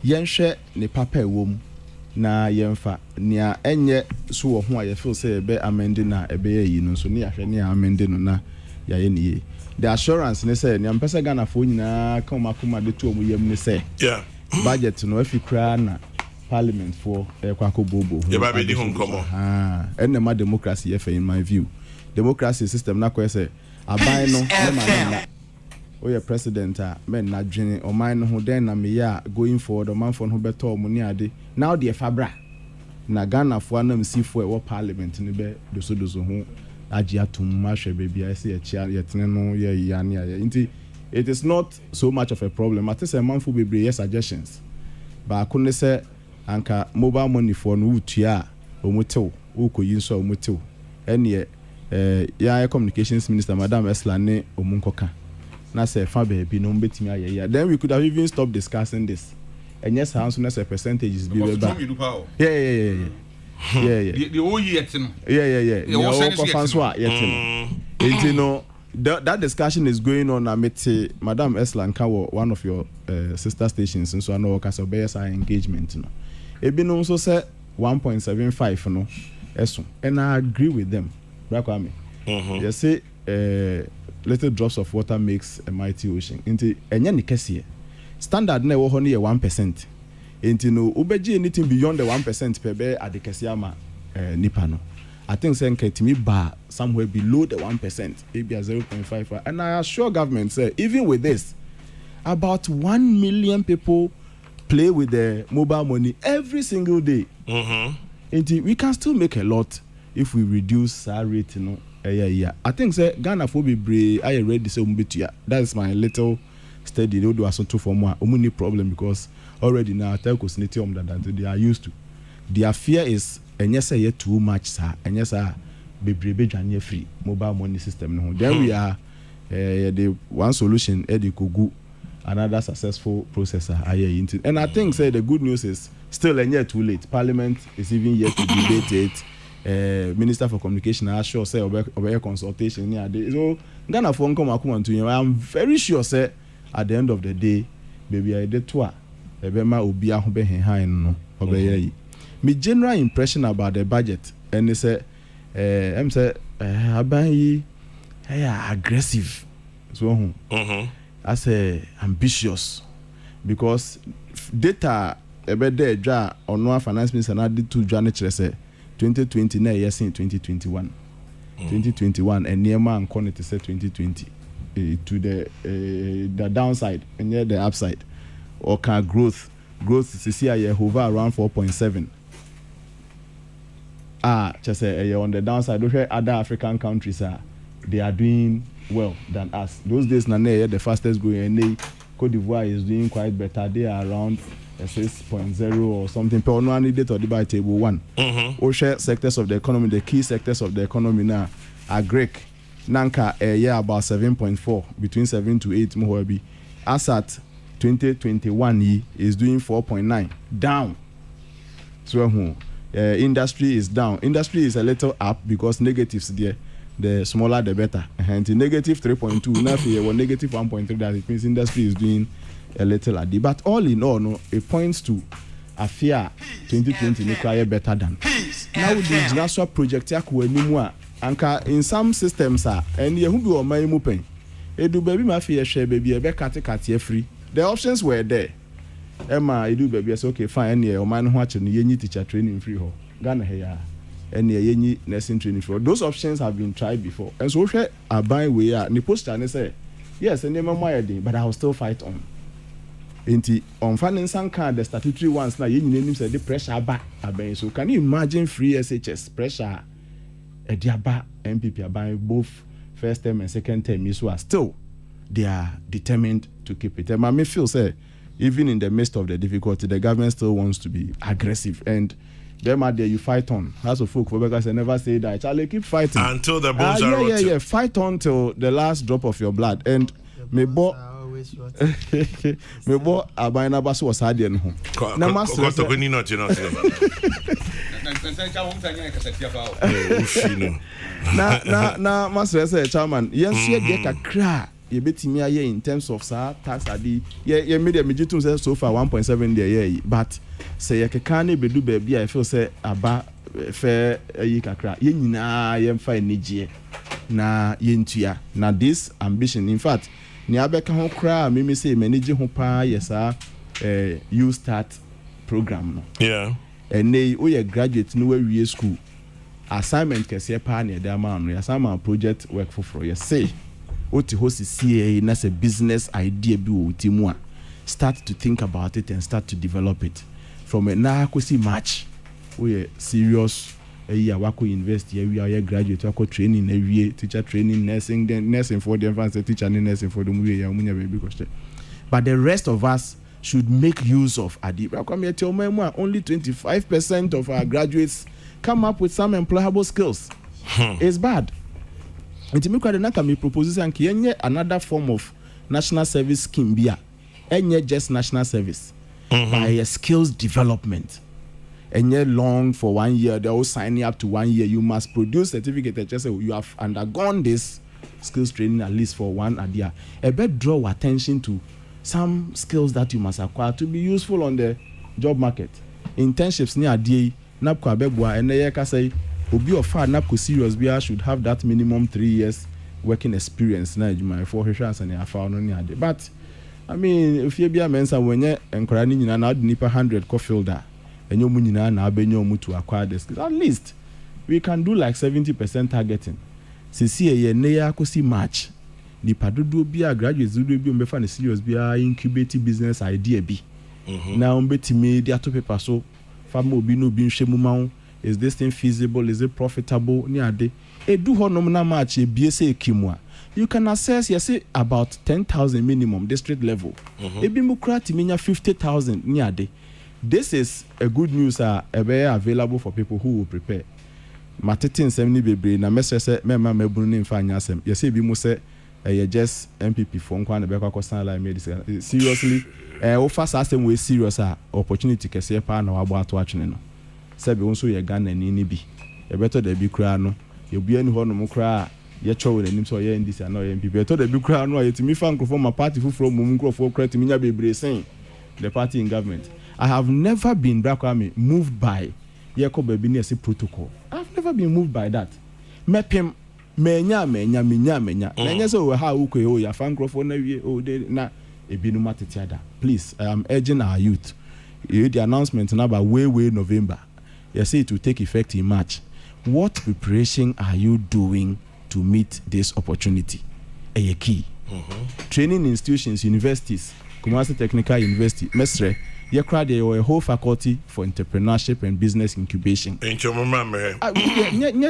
D: Yenhwe ne papa ewom na yemfa nia enye so wo ho a ye feel say be amende na ebe yi no so ne ahwe ne amende no na ya ye ne the assurance ne say ne ampesa Ghana fo nyina ka makoma de to omuyem ne say budget no afi kra na parliament for kwakobobo
B: ye ba be di hon komo
D: enema democracy ye in my view democracy system na ko say aban no ne ma oye president men na dwene o man no ho den na me ya going forward o man for no beto o muni ade now the fabra na Ghana fo na msifo e wo parliament ne be doso ho agi atum ma hwe be bia se ye chia ye tene no ye ya ne ya nti it is not so much of a problem at say man fo be bre suggestions ba ko ne se anka mobile money for no utua o mutew o koyi so o mutew ene ya communications minister madam Esla ne o munkoka na say fa baby no betimi aye then we could have even stopped discussing this and yes how soon as a percentages be back yeah the whole year yeah the whole fans wa you know that discussion is going on amete madam Esla nka one of your sister stations and so I know cause obeysa engagement no ebi no so say 1.75 no eso and I agree with them Brakwame they say little drops of water makes a mighty ocean. Into enye ni kese. Standard na wo ho no ye 1%. Enti no ubeji anything beyond the 1% per be adekesi ama nipa no. I think say nketimi ba somewhere below the 1%, maybe 0.5. And I assure government say even with this, about 1 million people play with the mobile money every single day. And we can still make a lot if we reduce our rate, you know. Yeah. I think say Ghana for be brave. I ready say umbitia. That's my little study. They do aso for more. Only problem because already now telcos need that they are used to. Their fear is enye say too much sir. Enye say be brave free mobile money system. No. Then we are the one solution. The Kokrokoo, another successful processor. And I think say the good news is still enye too late. Parliament is even yet to debate it. Minister for Communication I sure say over consultation near day. So Ghana phone come to you. I'm very sure say at the end of the day, baby I did twa. Ebema obi ahobe hen no obeye. My general impression about the budget and they say I'm say aban aggressive. So I say ambitious because data ebe there dra ono finance minister na did to dra ne kire say 2020 na yes in 2021 2021 and near man quantity say 2020 to the downside and near the upside or can growth is here hover around 4.7 just say on the downside those other African countries they are doing well than us those days na the fastest growing and Cote d'Ivoire is doing quite better. They are around 6.0 or something per annual data or by table 1. Share sectors of the economy, the key sectors of the economy now are Greek. Nanka about 7.4 between 7 to 8 more. As at 2021 is doing 4.9 down. So industry is down. Industry is a little up because negatives there. The smaller the better. And the negative 3.2 now here negative 1.3 that it means industry is doing a little at the but all in all no it points to a fear 2020 require better than now the national project anka in some systems and you be on my pen edu baby ma fear share baby e cut free the options were there Emma edu baby say okay fine and o man ho ache no yenyi teacher training free ho Ghana here and yenyi nursing training for those options have been tried before and so share aban we ni poster and say yes and them but I will still fight on Inti on finance and the statutory ones now you name say the pressure back aben so can you imagine free SHS pressure ediaba MPP aban both first term and second term is still they are determined to keep it and I may feel say even in the midst of the difficulty the government still wants to be aggressive and them are there you fight on as a folk for because I never say that Charlie keep fighting
B: until the bones are rotten.
D: Yeah fight on till the last drop of your blood and me bo abana baso was hard no na master
B: Kokrokoo not you know
D: na master say chairman yes ye get kakra ye betimi aye in terms of tax adi ye media mejitum say so far 1.7 there but say ye keka na bedu ba bia I feel say aba fair yi kakra ye nyina ye mfa enigye na ye ntua na this ambition in fact ni abeka ho kra me say manage ho pa yesa you start program no and they we graduate no we school assignment kese pa na dey man no assignment project work for you say oti ho CA na say business idea bi wo timu a start to think about it and start to develop it from a na kwesi match we serious wako university we graduate wako training we teacher training nursing for the advanced teacher nursing for the baby question but the rest of us should make use of Adiba. Come here tell me only 25% of our graduates come up with some employable skills. It's bad. And to me quite me proposes another form of national service scheme bia enye just national service by a skills development. And yet long for 1 year, they all signing up to 1 year. You must produce certificate that just say you have undergone this skills training at least for 1 year. A bit draw attention to some skills that you must acquire to be useful on the job market. Internships near DA, napko abegwa, and the say obi of far napko serious BR should have that minimum 3 years working experience. Na my 4 years and a found on but I mean, if you be a mensa when you encourage you na nipa 100 co-fielder and you munina na abenyo mu to acquire the skills. At least we can do like 70% targeting. Sisi ye ne ya kosi match. Nipa dodo bi a graduates dodo bi umbefa ne serious bi a incubate business idea bi. Na umbetimi dia to paper so famo obi no bi nhwe mu ma. Is this thing feasible? Is it profitable? Ni ade. E do ho nom na match e bie se ekimwa. You can assess, you say, about 10,000 minimum, district level. Ebi mukra timinya 50,000 ni ade. This is a good news available for people who will prepare. Matetin semni bebre na message say mema mebunu ni mfa anya asem. You say bi mu say just MPP for nkwa na be kwa stand like medicine. Seriously, o fast asem we serious opportunity kese pa na wabo ato atwene no. Say be wonso ye Ghana ni bi. E beto da bi kra no. Ye bua ni ho no mukra ye chow na nim so ye ndisi na ye MPP beto da bi kra no ye timi fa nkrofo ma party fufuro mum nkrofo kra timi nya bebre sen the party in government. I have never been moved by Yakob Biniasi protocol. I've never been moved by that. Mepim menya. Menya so how uko ya fan microphone na wie o de na ebinu matetiada. Please, I am urging our youth. The announcement now by way November. You say it will take effect in March. What preparation are you doing to meet this opportunity? A key. Training institutions, universities, Kumasi Technical University, Mestre. You crowd a whole faculty for entrepreneurship and business incubation.
B: Ain't your mama?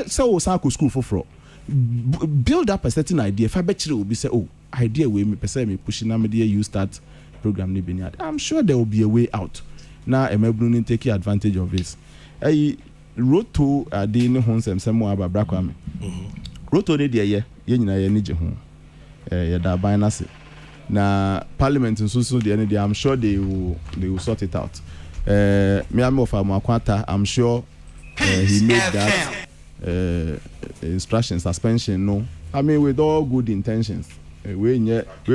D: So school for build up a certain idea. If I bet you will be say, oh, idea we me person me pushing na media you start program ni. I'm sure there will be a way out. Now Emebrunin take advantage of this. I wrote to the no home some more about Brakwame. Wrote to the ye nyina ye nije ho. Ya da ban na se. Na parliament in so the end I'm sure they will sort it out. Me am of Amakwata, I'm sure he made that instruction suspension no. I mean with all good intentions. We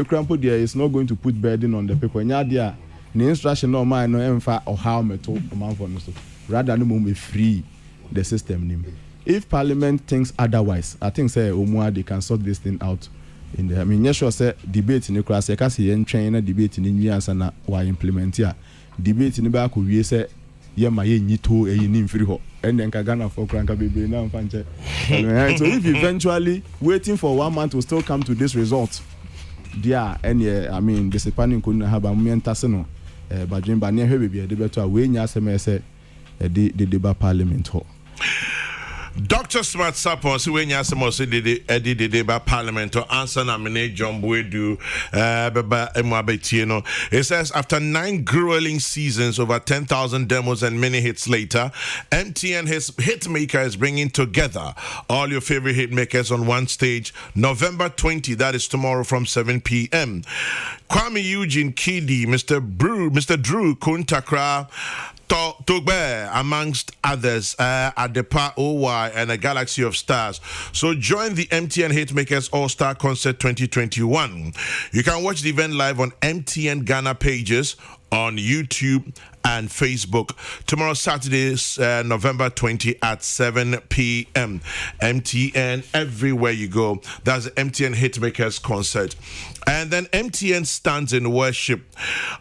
D: crampo there is not going to put burden on the people. Nya dia the instruction no man no emfa or how meto man for no so. Rather no be free the system name. If parliament thinks otherwise, I think say Omua they can sort this thing out. In the, I mean, yes, sure, say debate in the class. I can see and train a debate in Indians and why implement here. Debate in the back we say, yeah, my nito a yin free ho, and then Kagana for Cranka baby now. So if eventually waiting for 1 month will still come to this result, yeah, and yeah, I mean, this panning couldn't have a moment tasino, but Jim Bania baby, a debate away, Yasame the debate parliament ho.
B: Dr. Smart Sapon, so when you ask us the Parliament to answer nominate John Boydu, it says after 9 grueling seasons, over 10,000 demos and many hits later, MTN his hitmaker is bringing together all your favorite hitmakers on one stage, November 20. That is tomorrow from 7 p.m. Kwame Eugene Kidi, Mr. Drew Kuntakra, Togbe, amongst others, Adepa OY and a Galaxy of Stars. So join the MTN Hitmakers All-Star Concert 2021. You can watch the event live on MTN Ghana pages on YouTube and Facebook. Tomorrow, Saturday, November 20 at 7 p.m. MTN everywhere you go. That's the MTN Hitmakers Concert. And then MTN stands in worship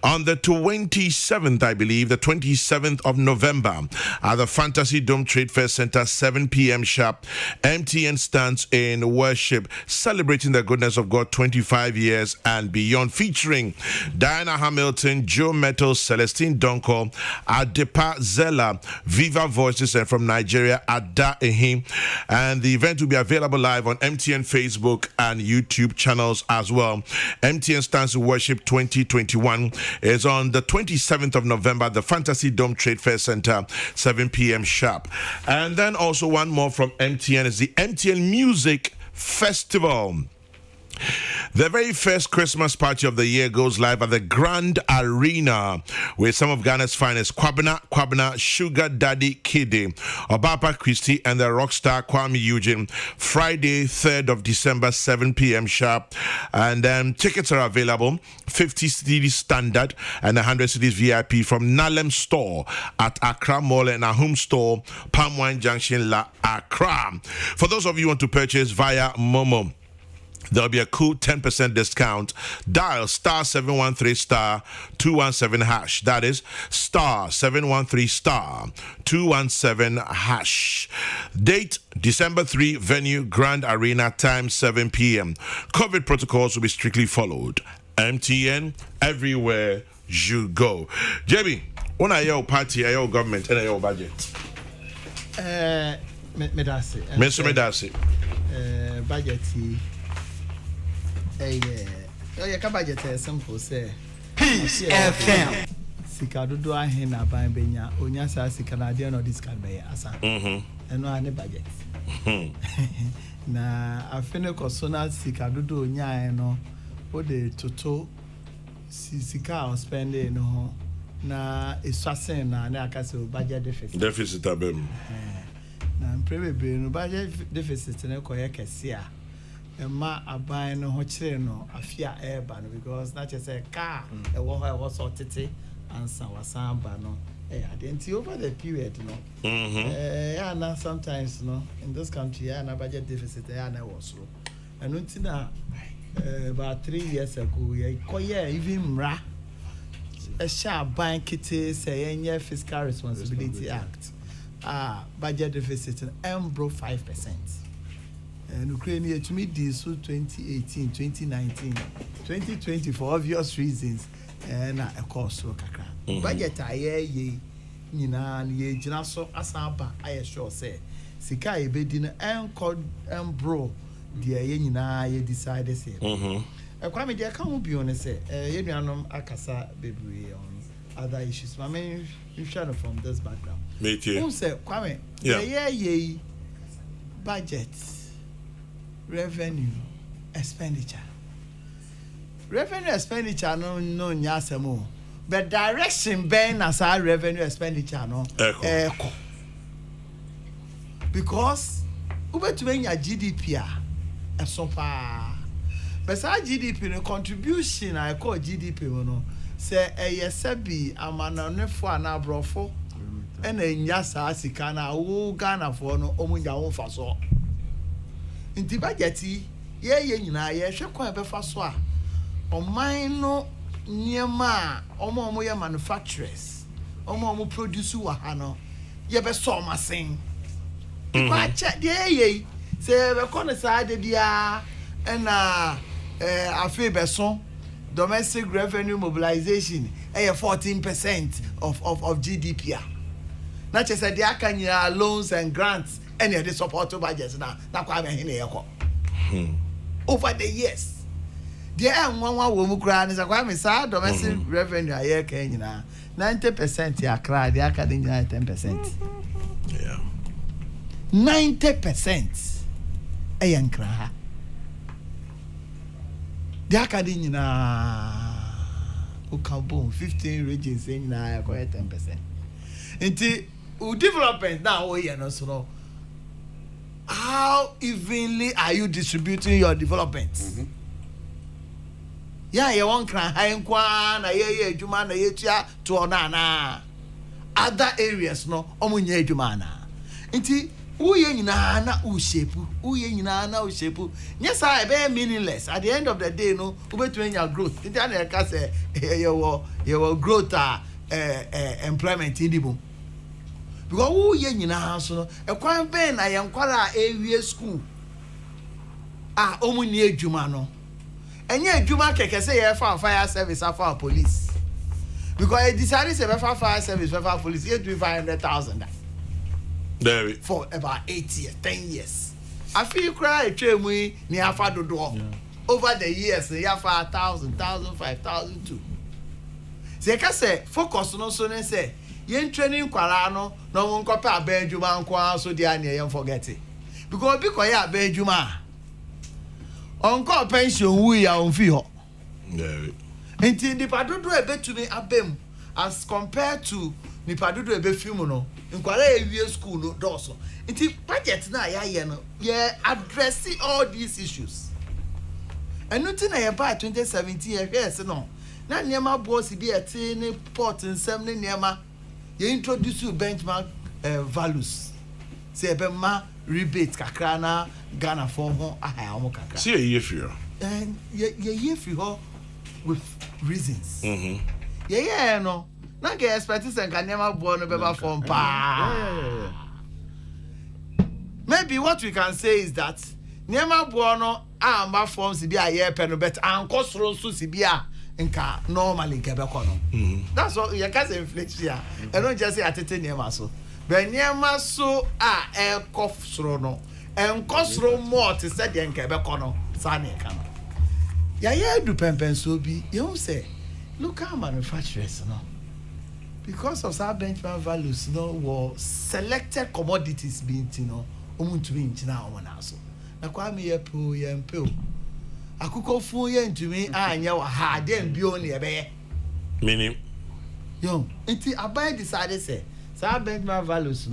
B: on the 27th, I believe, the 27th of November at the Fantasy Dome Trade Fair Center, 7 p.m. sharp. MTN stands in worship, celebrating the goodness of God 25 years and beyond, featuring Diana Hamilton, Joe Metal, Celestine Donko, Adepa Zella, Viva Voices, and from Nigeria, Ada Ehi. And the event will be available live on MTN Facebook and YouTube channels as well. MTN Stands to Worship 2021 is on the 27th of November at the Fantasy Dome Trade Fair Center, 7 p.m. sharp. And then also one more from MTN is the MTN Music Festival. The very first Christmas party of the year goes live at the Grand Arena with some of Ghana's finest, Kwabena, Sugar Daddy Kiddy, Obapa Christie, and the rock star Kwame Eugene. Friday, 3rd of December, 7 p.m. sharp. And tickets are available, 50 cedis standard and 100 cedis VIP from Nalem Store at Accra Mall and Ahum Store, Palm Wine Junction, La Accra. For those of you who want to purchase via Momo, there'll be a cool 10% discount. Dial star 713 star 217 hash. That is star 713 star 217 hash. Date December 3, venue Grand Arena, time 7 p.m. COVID protocols will be strictly followed. MTN, everywhere you go. JB, when are your party, are your government, and your budget?
E: Medasi. Budget. Ka budget simple say. PFM. Sika dodo ahen na ban benya onya sa sika na dey no discount be asa. Eno ane budget. Na afene kosona sika dodo onya no o de toto sika o spending no na eswasen na akase budget deficit.
B: Deficit abem.
E: Na mprebebe no budget deficit na koye kese a ma aban no ho kire no afia eba no because na che car e wo so tete ansa wasan ba no identity over the period no yeah na sometimes no in this country yeah na budget deficit yeah na was so and until na about 3 years ago yeah koye even mra a sha ban kete say any fiscal responsibility act budget deficit and bro 5%. And Ukraine to meet this 2018, 2019, 2020 for obvious reasons and a cost so kakra. Budget ye nyina ye gyina so asaba I sure say sika e bedin encode bro de ye nyina ye decide say. Kwame de ka ho bio ne say ye nuanom akasa bebre on other issues. I mean you share from this background. Who say Kwame ye budget revenue expenditure no nyasemo but direction ben as our revenue expenditure no echo because ubetumenya GDP a so far but our GDP no contribution I call GDP no say yesabi amananefo ana brofo ena nyasa sika na wo Ghana for no omunya wo fa so nti budget ye nyina ye hwe kwa be fa so a oman no niema omo ye manufacturers omo produce wa ha no ye be so masen kwa che ye se be kono sa de bia na afi be so domestic revenue mobilization 14% of GDP na che se de akanya loans and grants any of the support budgets na kwa me hene yeko over the years there nwanwa wo mu kra ni kwa me sa domestic revenue aye ka nyina 90% ya kra de aka de nyina 10%.
B: Yeah,
E: 90% ayen kra de aka de nyina ukabo 15 regions nyina ya ko 10%. Nti development now we no so how evenly are you distributing your development? Yeah, you want cry high kwa na ye adwuma na ye tua to na other areas no omunye adwuma na. Nti uye nyina na ushepu nyesa e be meaningless at the end of the day no ubetu nya growth. Nti na ka say your growth employment indibo because who ye nyina so no e kwan ben na ye nkwara awie school omuni adwuma no enye adwuma keke say ye fa fire service afa police because e decide say be fa fire service be fa police you do 500,000
B: there
E: for about 8 years 10 years I feel cry etwemu ni afa dodo over the years ya fa 1,000 5,000 too say ka say focus no so ne say yen training kwara no no won kopa abadwuma nko so dia ne yen forget it because bi koya abadwuma onko pension wu ya on fi ho enti nipa dodo ebetumi abem as compared to nipa dodo ebefimu no nkwara ewie school no doso enti budget na ya ye no ye address all these issues enuti na ye ba 2017 ye hwese no na niema boss bi ete ne port nsem ne niema you introduce you benchmark values say be ma rebate kakra na Ghana for ho aha omo kakra.
B: See a year for you.
E: And ye for ho with reasons. Yeah no. Na get expect say nka nema bo no beba form pa. Maybe what we can say is that nema bo no amba form si bia ye pe no bet ankosoro so si bia nka normally nke be kono. That's what you can say inflation. And don't just say atete nema so. But nema so e kofsoro no. Enkosoro more to say the nke be kono. Sa na e kan. Ya ye do pempen so bi, you say local manufacturers no. Because of our benchmark values, were selected commodities being, to be in China or so. Na kwa mi ye po ye mpe. Akuko fun ye ntumi anya wa ha dem bi oni ebe.
B: Meaning
E: Yo, nti abai decided say, our benchmark values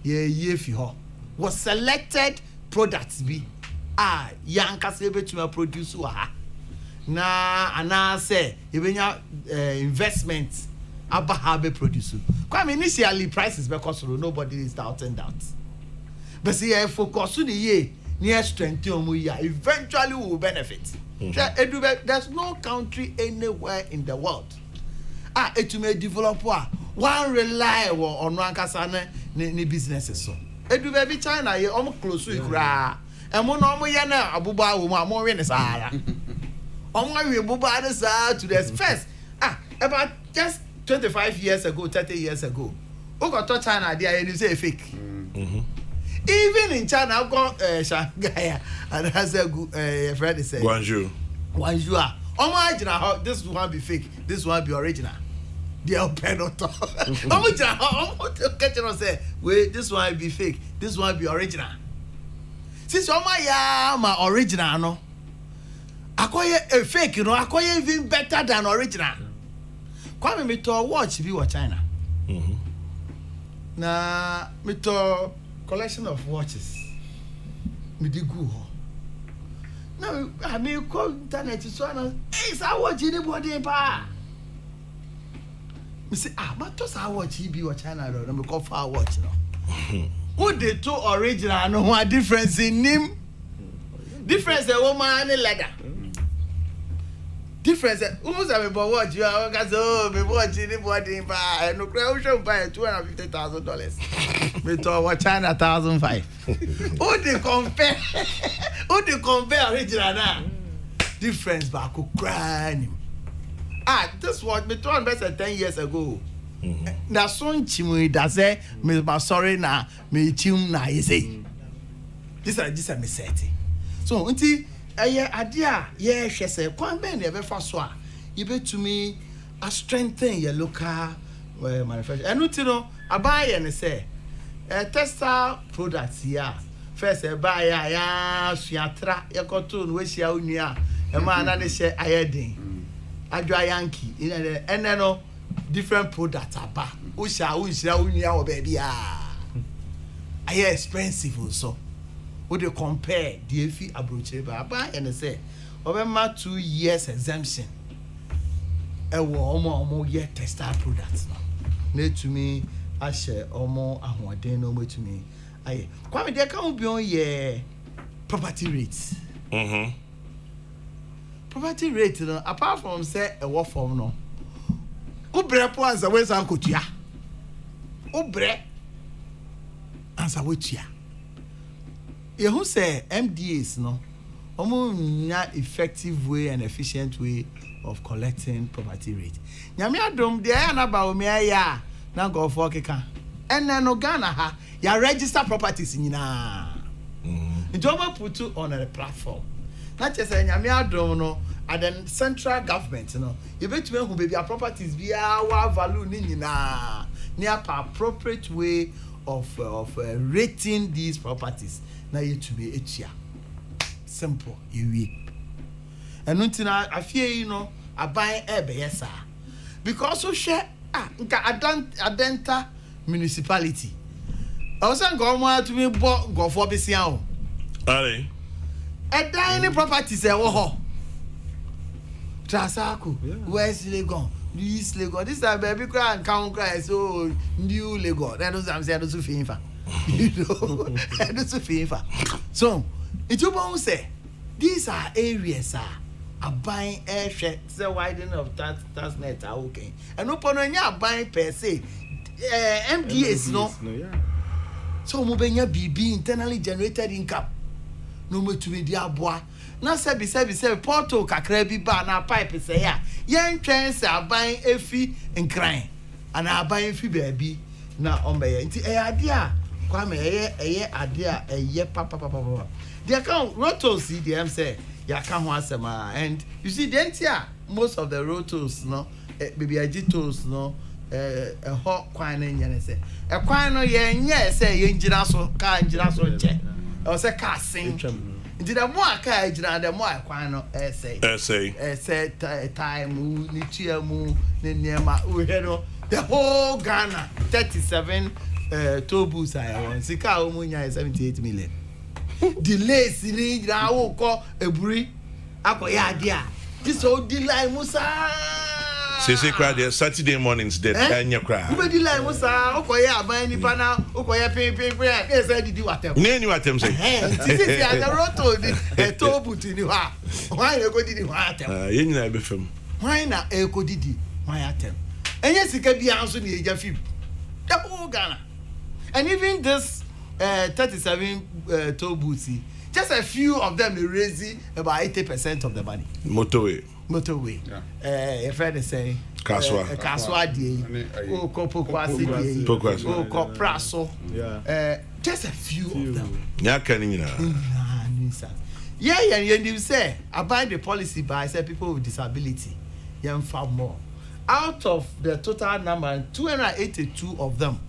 E: ye fi ho. Was selected products be yanka se betuma produce wa ha. Na ana say ebenya investments Abba have produce. Quite initially prices because nobody is doubting that. But see, I focus on the year near strength eventually will benefit. There's no country anywhere in the world. It may develop one rely on one kasane ni businesses so. It will be China ye almost close to cry. And one normal yana abuba woman more in the Sahara. Only we buba the to the first. About just 25 years ago, 30 years ago, who got to China there and you say fake. Even in China, I've got Shanghai and has a good friend say
B: Guangzhou.
E: Oh my, this one be fake, this one be original. They are penalty. Oh, say, wait, this one be fake, this one be original. Since my original, no, acquire a fake, acquire even better than original. Kwame me to watch bi wa China. Na me to collection of watches. Me di go ho. Na I me ko internet so na sa watch anybody pa. Me say but to sa watch bi wa China do na me ko fa watch no. Who dey to original no what difference in him? Difference the woman and leather. Difference. Who's a watch? You are me watch anybody buy no crowd show buy $250,000. Me to watch China 1,500. Who they compare? Who they compare original now? Difference back who crying. This was me 10 years ago. Na son chimu da say me sorry na me chim na you say. This is me set. So until idea yeah she say kwan ben e be fa so a you betumi a strengthen your local manufacturer enu ti no abaye ne say textile products here first buy ya suatra ye koto no we hia onua e ma na ne she ayedin adwa yankee ene no different products aba o hia onua o baby aye expensive so. Would you compare the FE abroche ba and say over 2 years exemption omo year textile products no to me I share omo ahoden no to me aye kwame dey can be on year property rates property rate no apart from say e work from no ubre po answer we san kotua ubre answer we tua who say MDAs no nya effective way and efficient way of collecting property rate nyame adom de ya na ba o me ya na go for keka enne no Ghana ha ya register properties nyina njoba put on a platform na chese nyame adom no at the central government no you betime hu be bia properties bia wa value ni nyina near appropriate way of rating these properties na you to be etia simple you enu ntina afie yi no aban ebe yesa because so share nka adenta municipality osan go mo atumi bo gofo besia o
B: ale
E: edan ni properties e wo ho Trasaco West Legon East Legon this are baby cry and count cry so new Legon that was I'm saying so finfa You know, and it's a favor. So, it won't say these are areas are buying air share, the widening of tax net are okay. And open on your buying per se, MDAs no. So, Mubenya BB internally generated income. No more to be the abois. Na sebi porto kakra bi ba na pipe say ya yen twen say aban efi nkran ana aban efi baabi na ombeye nti ade a kwame eye ade a eye papa they can rotos see them say ya kan ho asema and you see the entire most of the rotos no baby agitos no hot kwan na nya say e kwan no yen say yen jira so ka jira so nche o say ka sin nti the more car ejina the more kwan no say time ni chiamu ni niema we no the whole Ghana 37 tobus I want sika omunya 78 million delays ni jina wo ko eburi akoya ade a this all delay musa
B: say cry there Saturday mornings dead anya cry
E: we delay musa okoya aban ni pa na okoya pin e say didi watem
B: nani watem say
E: this is the roto the tobuti ni ha why e go didi watem
B: ye nyina be fam
E: why na e go didi why atem enye sika bia anso ni eja fib the whole Ghana and even this 37 tobuti just a few of them they raise about 80% of the money
B: motorway
E: your friend is saying Kaswa dey o Kokrokoo dey o Kopraso just a few of them
B: nya kan nyina
E: yeah you say about the policy by say people with disability far more out of the total number 282 of them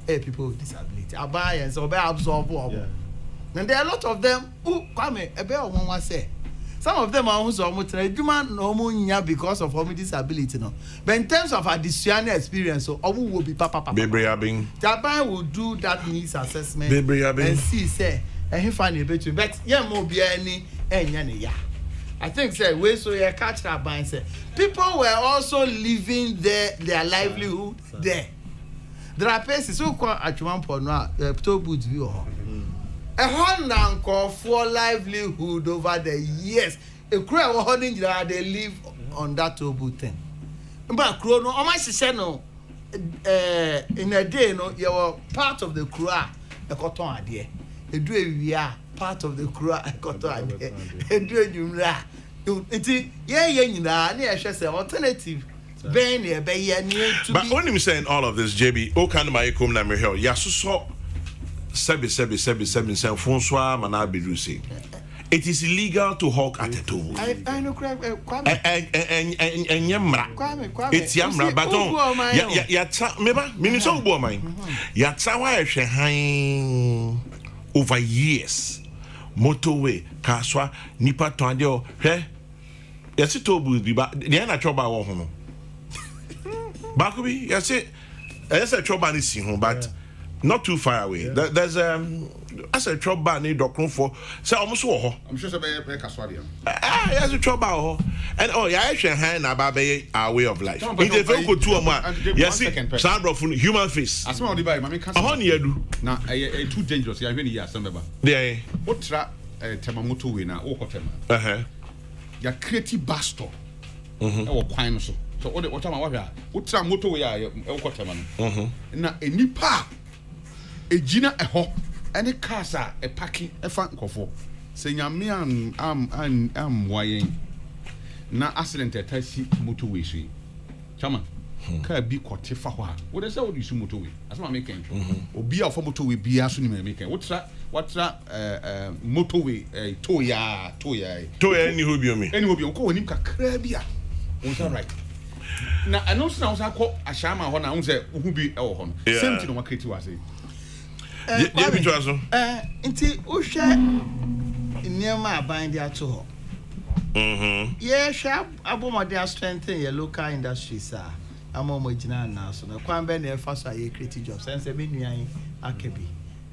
E: people with disability about and so be absorb and there are a lot of them who come ebe one say some of them are also no because of disability no but in terms of additional experience so will be papa Japan will do that needs assessment and see say he find a bit but mo be any I think say we so you catch that by say people were also living their livelihood there. There are places so called at one point now Tobu's view a Honda for livelihood over the years. A crew holding they live on that Tobu thing. But crew no no in a day no you were part of the crew a cotton idea. A do we are part of the crew a cotton idea. A do you alternative Ben to
B: but when him saying all of this JB o kan ma yekom na me here ya so sebi François Manabirusi it is illegal to hawk at a toll
E: I know
B: and yamra it's yamra but ya meba miniso ubo man ya tawa ehwe han over years motorway kaswa nipa tonde o hwe ya si tobu bi ba de na choba wo ho no bakubi ya say esa choba ni si ho but not too far away. Yeah. There's as a trouble need doctor for say almost ho.
C: I'm sure say be kaswadi.
B: Yes a trouble and yeah hand about our way of life. If they go to am yes sound of human face.
C: As one dey buy mama can.
B: How near do?
C: Na too dangerous. Ya hwe ni ya asem
B: Yeah.
C: What tra temamoto we na wo kotema. Ya create bus stop. E wo kwan no so. So what time wa hwe a wo tra moto we a wo kotema no. Na enipa ejina eho any cars a packing efa nkofo se nyame am wayen na accident etasi motorway so chama ka bi kote fa ho a wo de say wo use motorway asema meken obi a fo motorway bi aso ni meken watra motorway toya
B: ni hobi omi
C: ko wonim kakra bi a wo say right na announce na wo say ko ashama ho na wo say wo bi e wo ho no same thing no create wa say
E: nti o hwe niema aban dia to ho ye hwe abomode strengthen your local industries amomo gina na so na kwan be na fa so ye create jobs sense be nuan akebi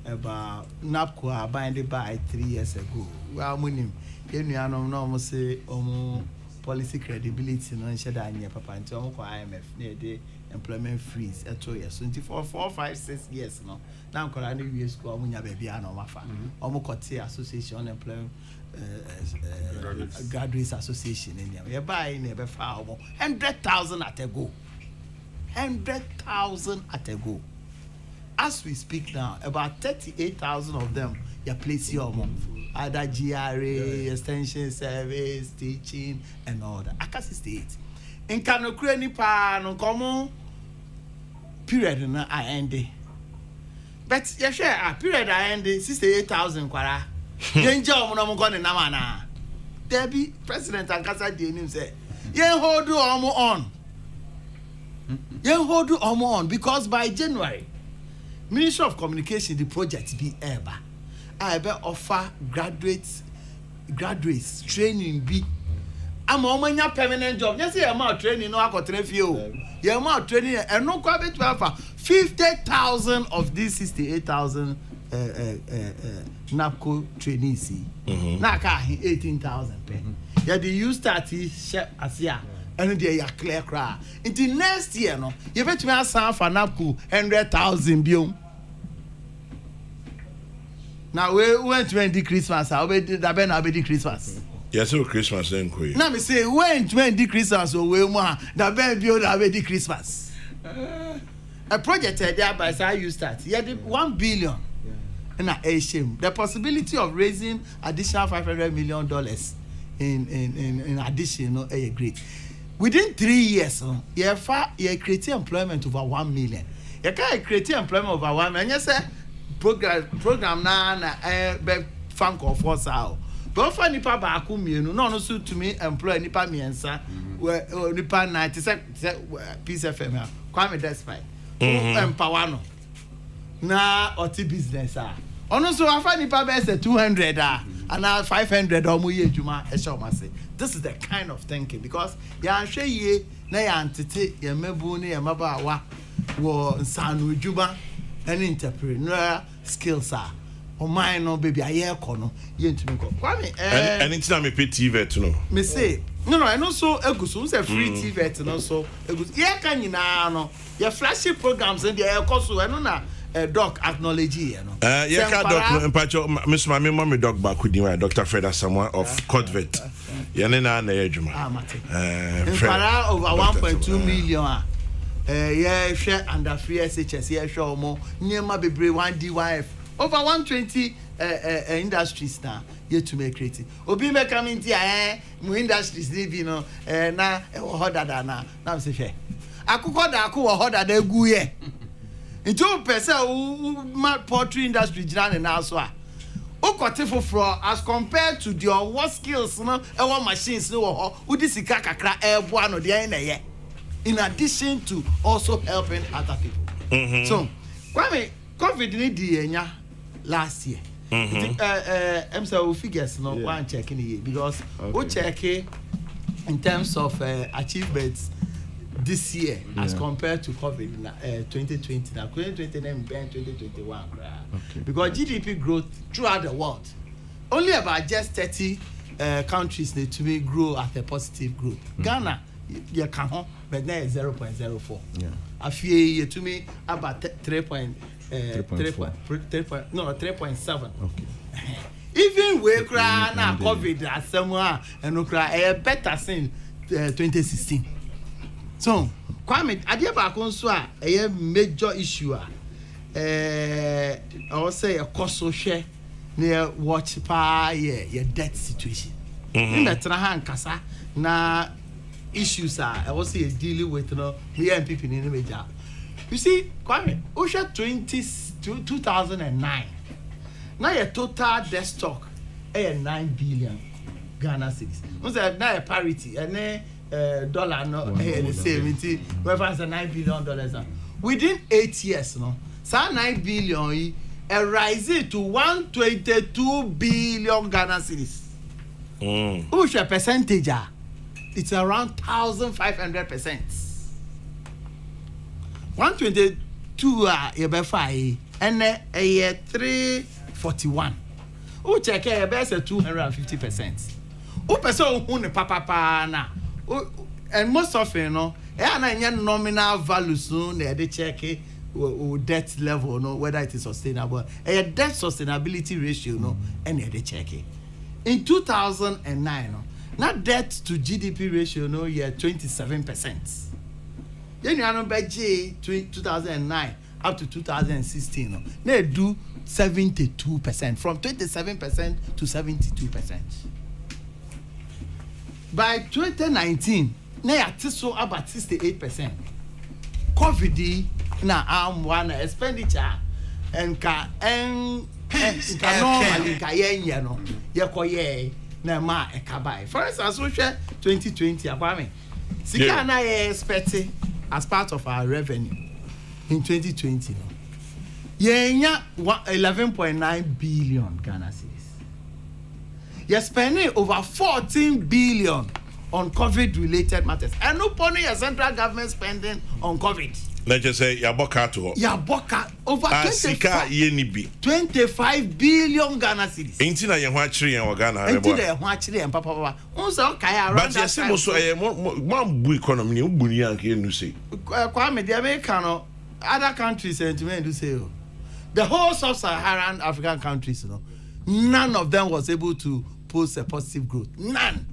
E: eba napco aban de by 3 years ago wa munim ye nuanom na omo se omo policy credibility no nche da anye papa nti omo ko IMF na de employment freeze at 2 years. So for 4, 5, 6 years no. Now Korani we school munya baby ano mafa. Omo kote association unemployment graduates association in there. We buy in be fa 100,000 at a go. 100,000 at a go. As we speak now, about 38,000 of them you place your either GRA, extension service, teaching, and all that. Akasi State. In Kokrokoo ni pa no komo period na end. But you share a period end 68,000 kwara. Yenja omo no go ne na na. There be President Ankasa di enim say, "Yen hold omo on. Yen hold omo on because by January Ministry of Communication the project be eba. I be offer graduates training be. I'm on permanent job. Yes, I'm out training no akotene fie o. You out training and no kwa be to offer 50,000 of these 68,000 NAPCO trainees. Na ka 18,000 pe. Ya the you start asia and they are clear cry. Until next year no, you bet me asan for NAPCO 100,000 biom. Now we went to end Christmas. I be that be na be Christmas.
B: Yes, so Christmas then koi.
E: Now me say when to end Christmas so we mo that be Christmas. A project there by say you start. Yeah, the 1 billion. And a shame. The possibility of raising additional $500 million in addition, no, great. Within 3 years, you create employment over 1 million. You can create employment over 1 million. You say program na funk of force out. But for nipa ba aku mienu, no so to me employ nipa miensa, nipa 90 Peace FM. Kwame despite. Empower no. Na oti business ono so afa nipa be say 200 and now 500 omo ye adwuma e sha o say this is the kind of thinking because ya hwe ye na ya antete ya mabu ne ya mabawa wo nsanu adwuma and entrepreneurial skills o mine no baby aye ko no ye ntumi ko kwame
B: anything me pay TV to no
E: me say no and also eguso say free TV no so eguso ye kan nyina no your flagship programs and the ekoso eno na doc acknowledge you know
B: yeah ka doc mpacho Miss Mami mommy doc back with you Dr. Fred Samuel of Codvet ye na adwuma
E: para over 1.2 million yeah share under free SHS yeah show mo nyema bebre 1DYF over 120 industries now yet to make creative obi me come in here mo industries live no na hoda da na say share akukọ da akụ wo hoda da egu ye nti pese o poultry industry jira na so a o kote foforo as compared to the what skills no e machines no wo udi sika kakra ebo ano de na ye in addition to also helping other people so kwame COVID ni di enya last year MSA figures no one checking here because we check in terms of achievements this year as compared to COVID 2020 now 2020 then 2021 because GDP growth throughout the world only about just 30 countries need to be grow at a positive growth. Ghana you can but now 0.04 afie to me about 3.7 even we cry na COVID as someone and no cry better since 2016. So, Kwame, idea ba ko nso a major issue I will say a cost so share near watch pa your debt situation. In that hand kasa na issues I will say dealing with no here and people in the major. You see, Kwame, Osha 2009. Now your total debt stock 9 billion Ghana cedis. We say now a parity and dollar no the same it reference $9 billion within 8 years no so 9 billion rise to 122 billion Ghana cedis what's your percentage it's around 1,500%. 122 you be 5 and a year 341 who check a best 250%. Who person who ne papa na and most of you know And nominal values soon they check debt level, no, whether it is sustainable. A debt sustainability ratio, no, and they check it. In 2009, no, not debt to GDP ratio, no, 27%. Then you know by 2009 up to 2016, no, they do 72%, from 27% to 72%. By 2019, they are so about 68%. COVID na one expenditure and normally ka no ye na ma e ka buy. For instance, we share 2020 akwame. Sika na expect as part of our revenue in 2020 no. Yenya 11.9 billion Ghana cedis. You're spending over 14 billion on COVID related matters. And no pony your central government spending on COVID.
B: Let's just say Yaboka to
E: Yaboka over 25 billion Ghana cedis.
B: Ain't na ye hwachiri en Ghana
E: Ain't na hwachiri en papa. Unso kai around.
B: But yes, most one bu economy ni ubuni anke nu say.
E: Kwame the American other countries sentiment do say the whole sub-Saharan African countries, you know, none of them was able to post a positive growth. None.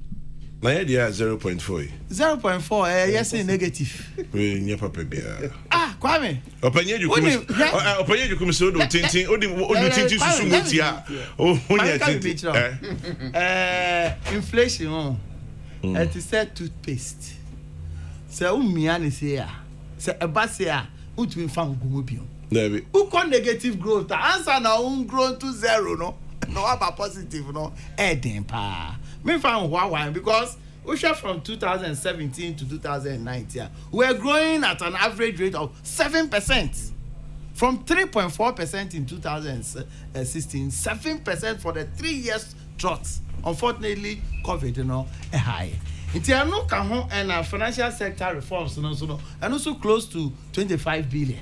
B: Na ye dia 0.4.
E: 0.4 yes negative.
B: We nya papa bia.
E: Kwame.
B: Openye jukum so do tintin, odi tintin susu mutia. Nya tintin.
E: Inflation it is said toothpaste. Se umia ne se ya. Se eba se ya, utumi fa ngumu bio.
B: David.
E: Who con negative growth? Answer na un grow to zero no. No about positive no. Eden pa. Me found why because we share from 2017 to 2019 we are growing at an average rate of 7%, from 3.4% in 2016, 7% for the 3 years drought. Unfortunately, COVID a high. It's a no can and financial sector reforms and also close to 25 billion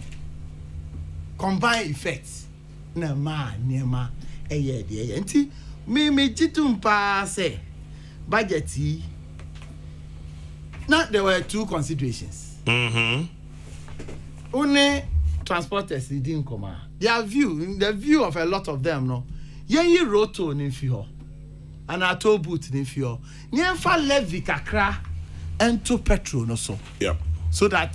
E: combined effects. Nema a year dear. Nti me jitum pa say budget. Now there were two considerations. Only transporters didn't come out. Their view, the view of a lot of them, no. Ye roto in fear, and a toll booth in fear. Never levy kakra and to petrol no so.
B: Yep.
E: So that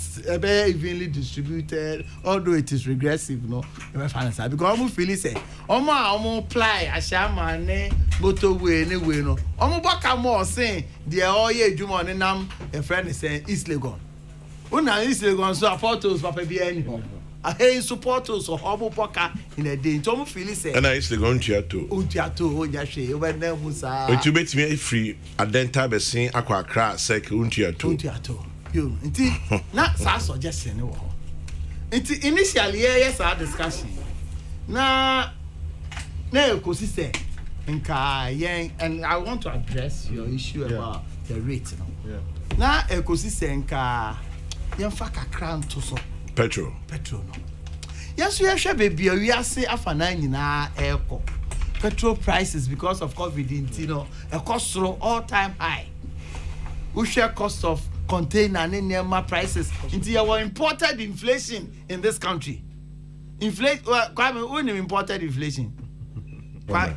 E: evenly distributed, although it is regressive, no. Because almost feel it say, almost ply a shaman motorway anyway, no. Almost back more saying the all year Jumon and a friend is saying East Legon. Una East Legon so photos papa be anyhow. I hate supporters or Hobo Poka in a day. Tom feel it say. And
B: I East Legon Tiato.
E: Utiato, Yashi, over there Musa.
B: But you make me free a denta be saying aqua crass sec
E: Utiato. You not sa suggestion no. Initially yes our discussion na ecosystem nka yen, and I want to address your issue about the rate no. Na ecosystem nka yen fa kakra nto so
B: petrol
E: no. Yes, we hwe baby we ase afana nyina eko petrol prices because of COVID-19 no e cost all time high. We share cost of container and nema prices into our imported inflation in this country. Kwame, only imported inflation.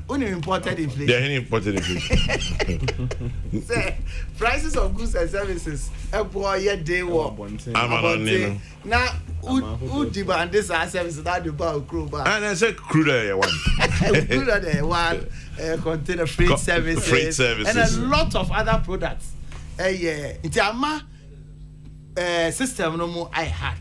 E: Only imported inflation.
B: There any imported inflation.
E: Say, prices of goods and services. Day now, who demand this services that you buy crude?
B: And I said crude one.
E: Crude one. Container freight services. And a lot of other products. It's a system no more I hack.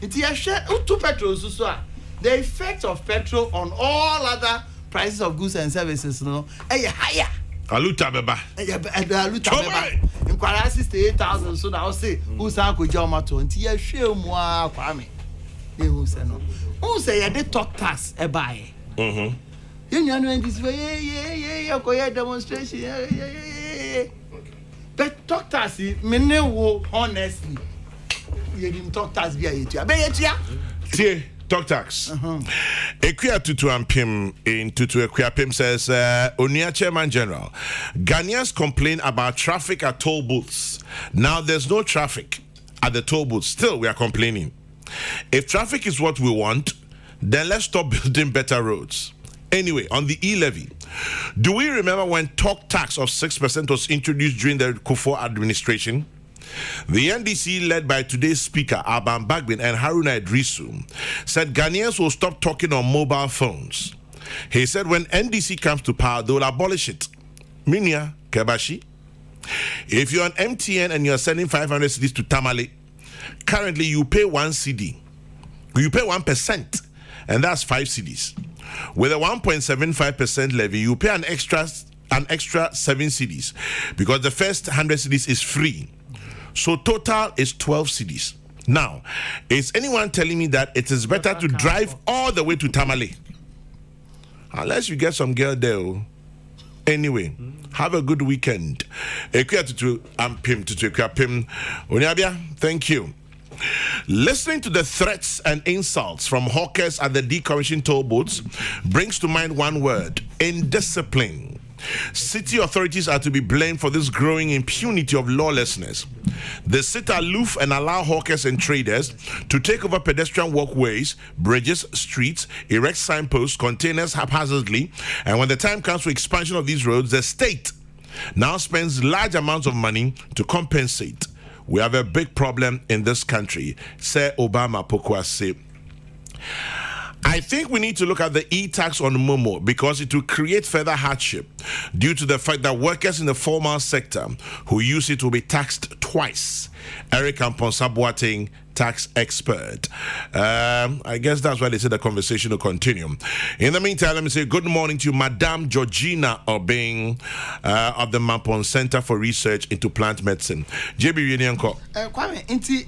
E: It's a share two petrol so the effect of petrol on all other prices of goods and services no higher.
B: Aluta beba.
E: Aluta beba. In Kwara 68,000 so now say who say ko joma to nti ya hwe mu a Kwame. Who say no. Who say ya dey talk tax e buy. You know this way ko ya demonstration but talk tax me ne wo honestly you didn't talk tax via etua be etua
B: tie talk tax Equia Tutu Ampim in Tutu Equia Pim says Onia Chairman General, Ghanaians complain about traffic at toll booths. Now there's no traffic at the toll booths. Still, we are complaining. If traffic is what we want, then let's stop building better roads. Anyway, on the e-levy, do we remember when talk tax of 6% was introduced during the Kufuor administration? The NDC, led by today's speaker, Alban Bagbin and Haruna Idrisu, said Ghanaians will stop talking on mobile phones. He said when NDC comes to power, they will abolish it. Minya Kebashi. If you're on MTN and you're sending 500 cedis to Tamale, currently you pay 1 CD. You pay 1%, and that's 5 cedis. With a 1.75% levy, you pay an extra 7 cedis because the first 100 cedis is free. So total is 12 cedis. Now, is anyone telling me that it is better to drive all the way to Tamale? Unless you get some girl there. Anyway, have a good weekend. Thank you. Listening to the threats and insults from hawkers at the decommissioned toll booths brings to mind one word: indiscipline. City authorities are to be blamed for this growing impunity of lawlessness. They sit aloof and allow hawkers and traders to take over pedestrian walkways, bridges, streets, erect signposts, containers haphazardly, and when the time comes for expansion of these roads, the state now spends large amounts of money to compensate. We have a big problem in this country, said Obama Pokwase. I think we need to look at the e-tax on Momo because it will create further hardship due to the fact that workers in the formal sector who use it will be taxed twice. Eric Amponsa-Boateng, tax expert. I guess that's why they said the conversation will continue. In the meantime, let me say good morning to Madame Georgina Obeng of the Mampon Center for Research into Plant Medicine. JB Union-ko.
E: Kwame, inti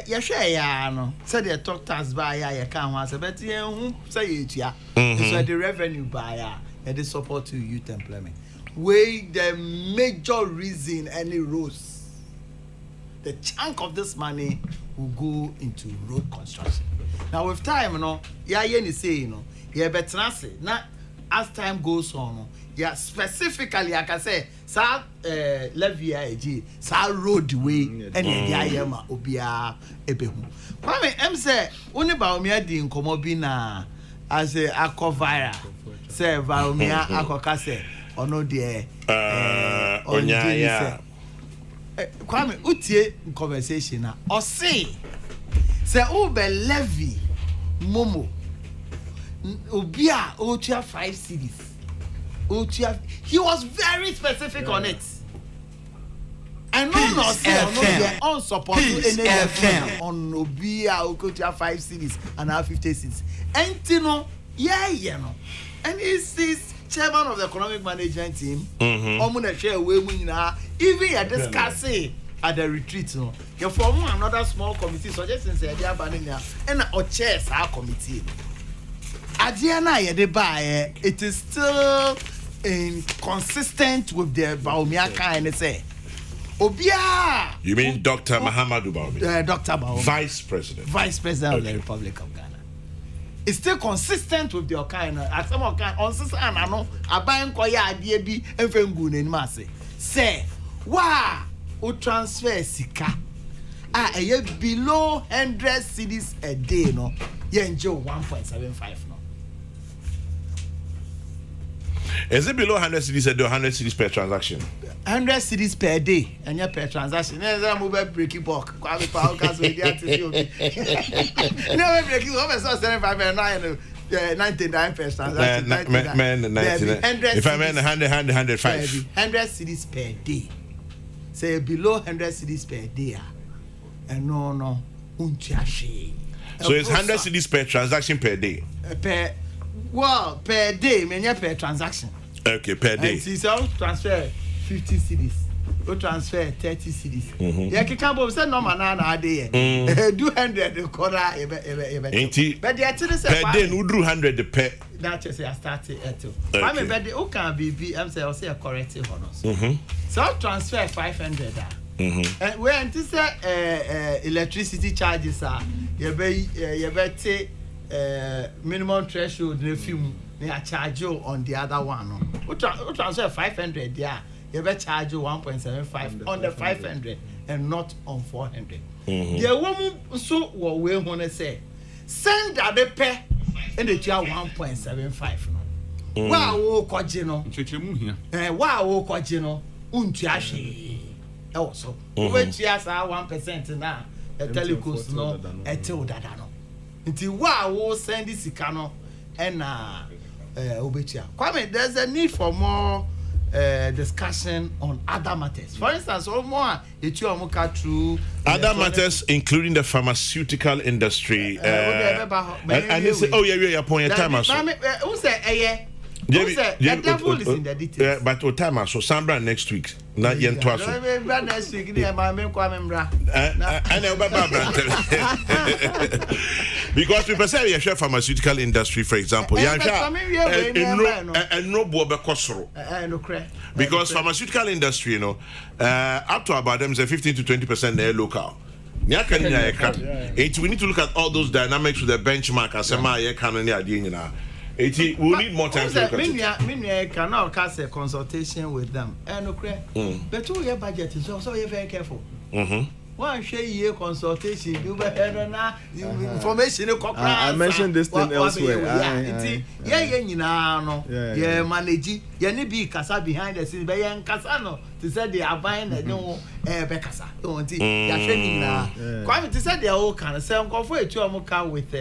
E: yahwe ya no said the talk tax by ya kan ho asebeti hu say etua. So the revenue by ya the support to youth employment. Where the major reason any rose, the chunk of this money will go into road construction. Now with time, say, better say, now as time goes on, specifically, I can say, sa levy AG, sa roadway, and yama obia ebehu. Kwame, say, only about me in Komobina as a aquavira, say, Valmia aquacase, or no dear, Kwame, utie conversation na or say ube levy momo obia otua 5 cedis otua. He was very specific on it. And no say on support any on obia otua 5 cedis and 50 cedis. Entino no. And he says chairman of the economic management team, even you discussing at the retreat, you form another small committee suggesting say they are banning and or chairs our committee. Adiana it is still inconsistent with the Baumiaka and say Obia. You
B: mean Dr. Mahamadou Bawumia?
E: Dr. Bawumia.
B: Vice President
E: of the Republic of Ghana. It's still consistent with the kind at some kind on sisan ano aban koya ade bi enfengu nani ma say wa o transfer sika below 100 cedis a day no ye enjoy 1.75 no.
B: Is it below 100 cedis a day or 100 cedis per transaction?
E: 100 cedis per day and per transaction. Never move breaking book. Kwame Power Cast with the never breaking over 75 and 99 per transaction.
B: 99. If I mean 105.
E: 100 cedis per day. Say below 100 cedis per day. And no.
B: So it's 100 cedis per transaction per day.
E: Per day, per transaction.
B: Okay, per day.
E: And so transfer 50 cedis. We transfer 30 cedis. Yeah, Kikabo said no man na day. 200 corner but the per
B: day no 100 per.
E: That just I started at two. I mean but the can be I'm say a corrective honors. So transfer 500 and when this electricity charges are you bet minimum threshold na film they charge you on the other one. We transfer 500 there. you better charge you 1.75 on the 500 and not on 400. The woman so what we want to say, send that the pay and the charge 1.75. Wow, Kojino. Wow, Kojino. Untiashi. Also, when she has 1% now, a telecos no, a till dadano. Until wow, send this Sicano and Obetia. Kwame, there's a need for more discussion on other matters. For instance, more through
B: other matters, including the pharmaceutical industry. And they say, oh, yeah, point time.
E: Who said, the devil is in the details.
B: But what time? So Sandra next week. Not yet.
E: Next week,
B: because people say we have pharmaceutical industry, for example. And no because pharmaceutical industry, you know, up to about them say 15 to 20% they're local. We need to look at all those dynamics with the benchmark as we need more time to look at it.
E: Cannot cast a consultation with them. But 2 year budget is also very careful. One share year consultation, you better now information.
D: I mentioned this thing elsewhere.
E: Yeah, manage. You need be casa behind the scenes, but young Casano to say they are buying a no Becasa. Don't you? Quite to say they are all kind of same go for a 2 with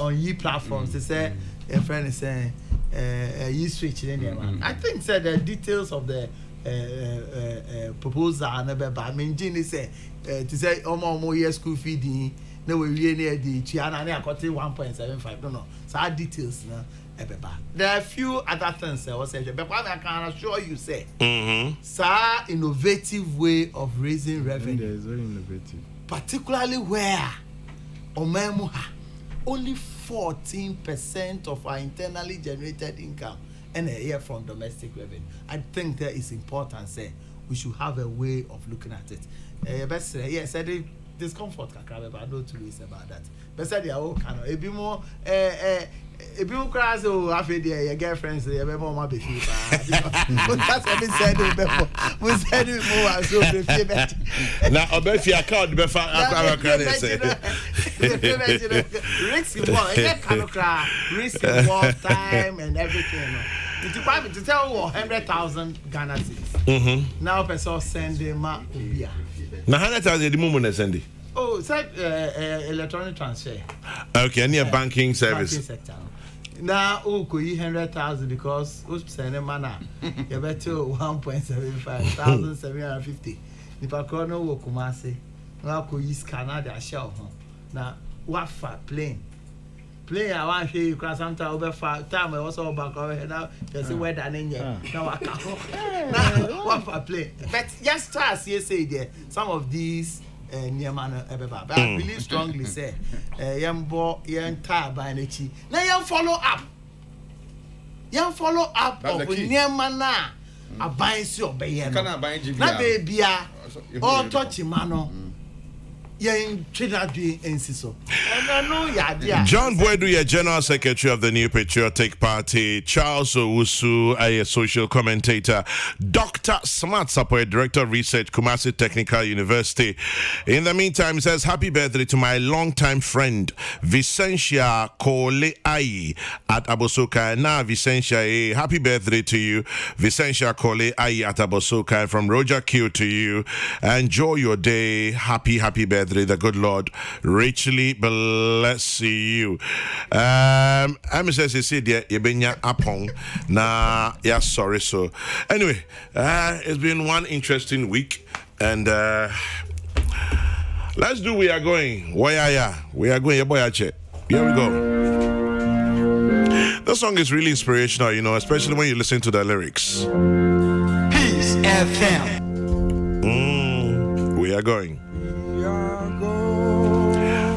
E: on ye platforms to say a friend is saying ye switch in I think said the details of the proposal and I mean Jenny say to say more year school feeding no we near the Chiana and I got 1.75 no so our details now there are a few other things I was saying but what I can assure you say sir innovative way of raising revenue
D: is very innovative
E: particularly where Omemuha only 14% of our internally generated income and a year from domestic revenue. I think that is important. Say we should have a way of looking at it. Best yes, I did discomfort, but I know two ways about that. But said they are all kind of a bit more. If you cry, so after your girlfriends, you have more baby. That's what we said before. We said it more so baby.
B: Now, Obefi account before
E: risk involved, risk involved time and everything. It's private to tell 100,000 Ghana cedis. Now, person send them up.
B: Now, 100,000 the moment send it.
E: Oh, it's like electronic transfer.
B: Okay, any banking service.
E: Banking sector. Now, could you 100,000 because who's sending mana? You better 1.75 1,750. If I call no Kumasi, now could you scan their shell? Now, what for plane? Plane, I want to hear you cross sometimes over for time. I also back over here now. There's a weather in here. Now, I can't. Now, what for plane? But just as you say there, some of these. But I believe strongly say young boy young tar by the chi now young follow up of Niamana a buy so be na baby all touch mano yen Trinidad ensiso
B: John Boydou, General Secretary of the New Patriotic Party, Charles Owusu, a social commentator, Dr. Smart Sapoe, Director of Research, Kumasi Technical University. In the meantime, he says, happy birthday to my longtime friend, Vicentia Kole Ayi at Abosoka. Now, Vicentia, happy birthday to you, Vicentia Kole Ayi at Abosoka. From Roger Q to you. Enjoy your day. Happy birthday. The good Lord richly bless you. I'm says he said you been upon na yeah sorry so anyway it's been one interesting week and let's do we are going we are going your boy here we go. The song is really inspirational, you know, especially when you listen to the lyrics.
F: Peace FM.
B: We are going.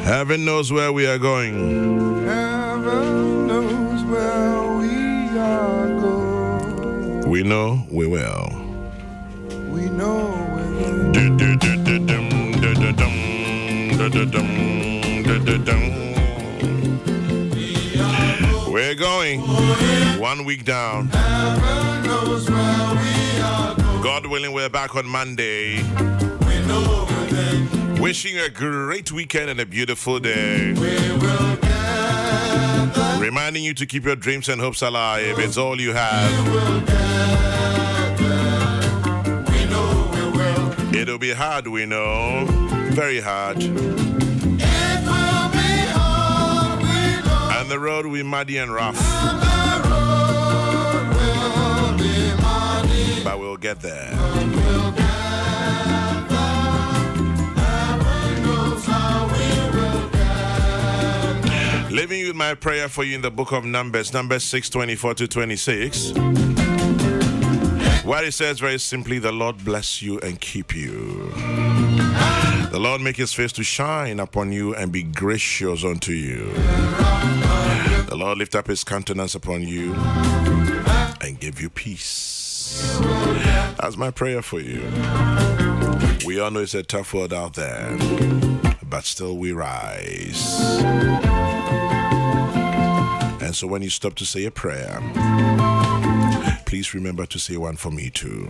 B: Heaven knows where we are going.
F: Heaven knows where we are going.
B: We know we will.
F: We know
B: we're going. 1 week down.
F: Heaven knows where we
B: God willing, we're back on Monday. Wishing you a great weekend and a beautiful day. Reminding you to keep your dreams and hopes alive. It's all you have. It'll be hard, we know. Very hard. And the road will be muddy and rough. But we'll get there. Leaving you with my prayer for you in the book of Numbers 6:24-26. Where it says very simply, the Lord bless you and keep you. The Lord make his face to shine upon you and be gracious unto you. The Lord lift up his countenance upon you and give you peace. That's my prayer for you. We all know it's a tough world out there, but still we rise. And so when you stop to say a prayer, please remember to say one for me too.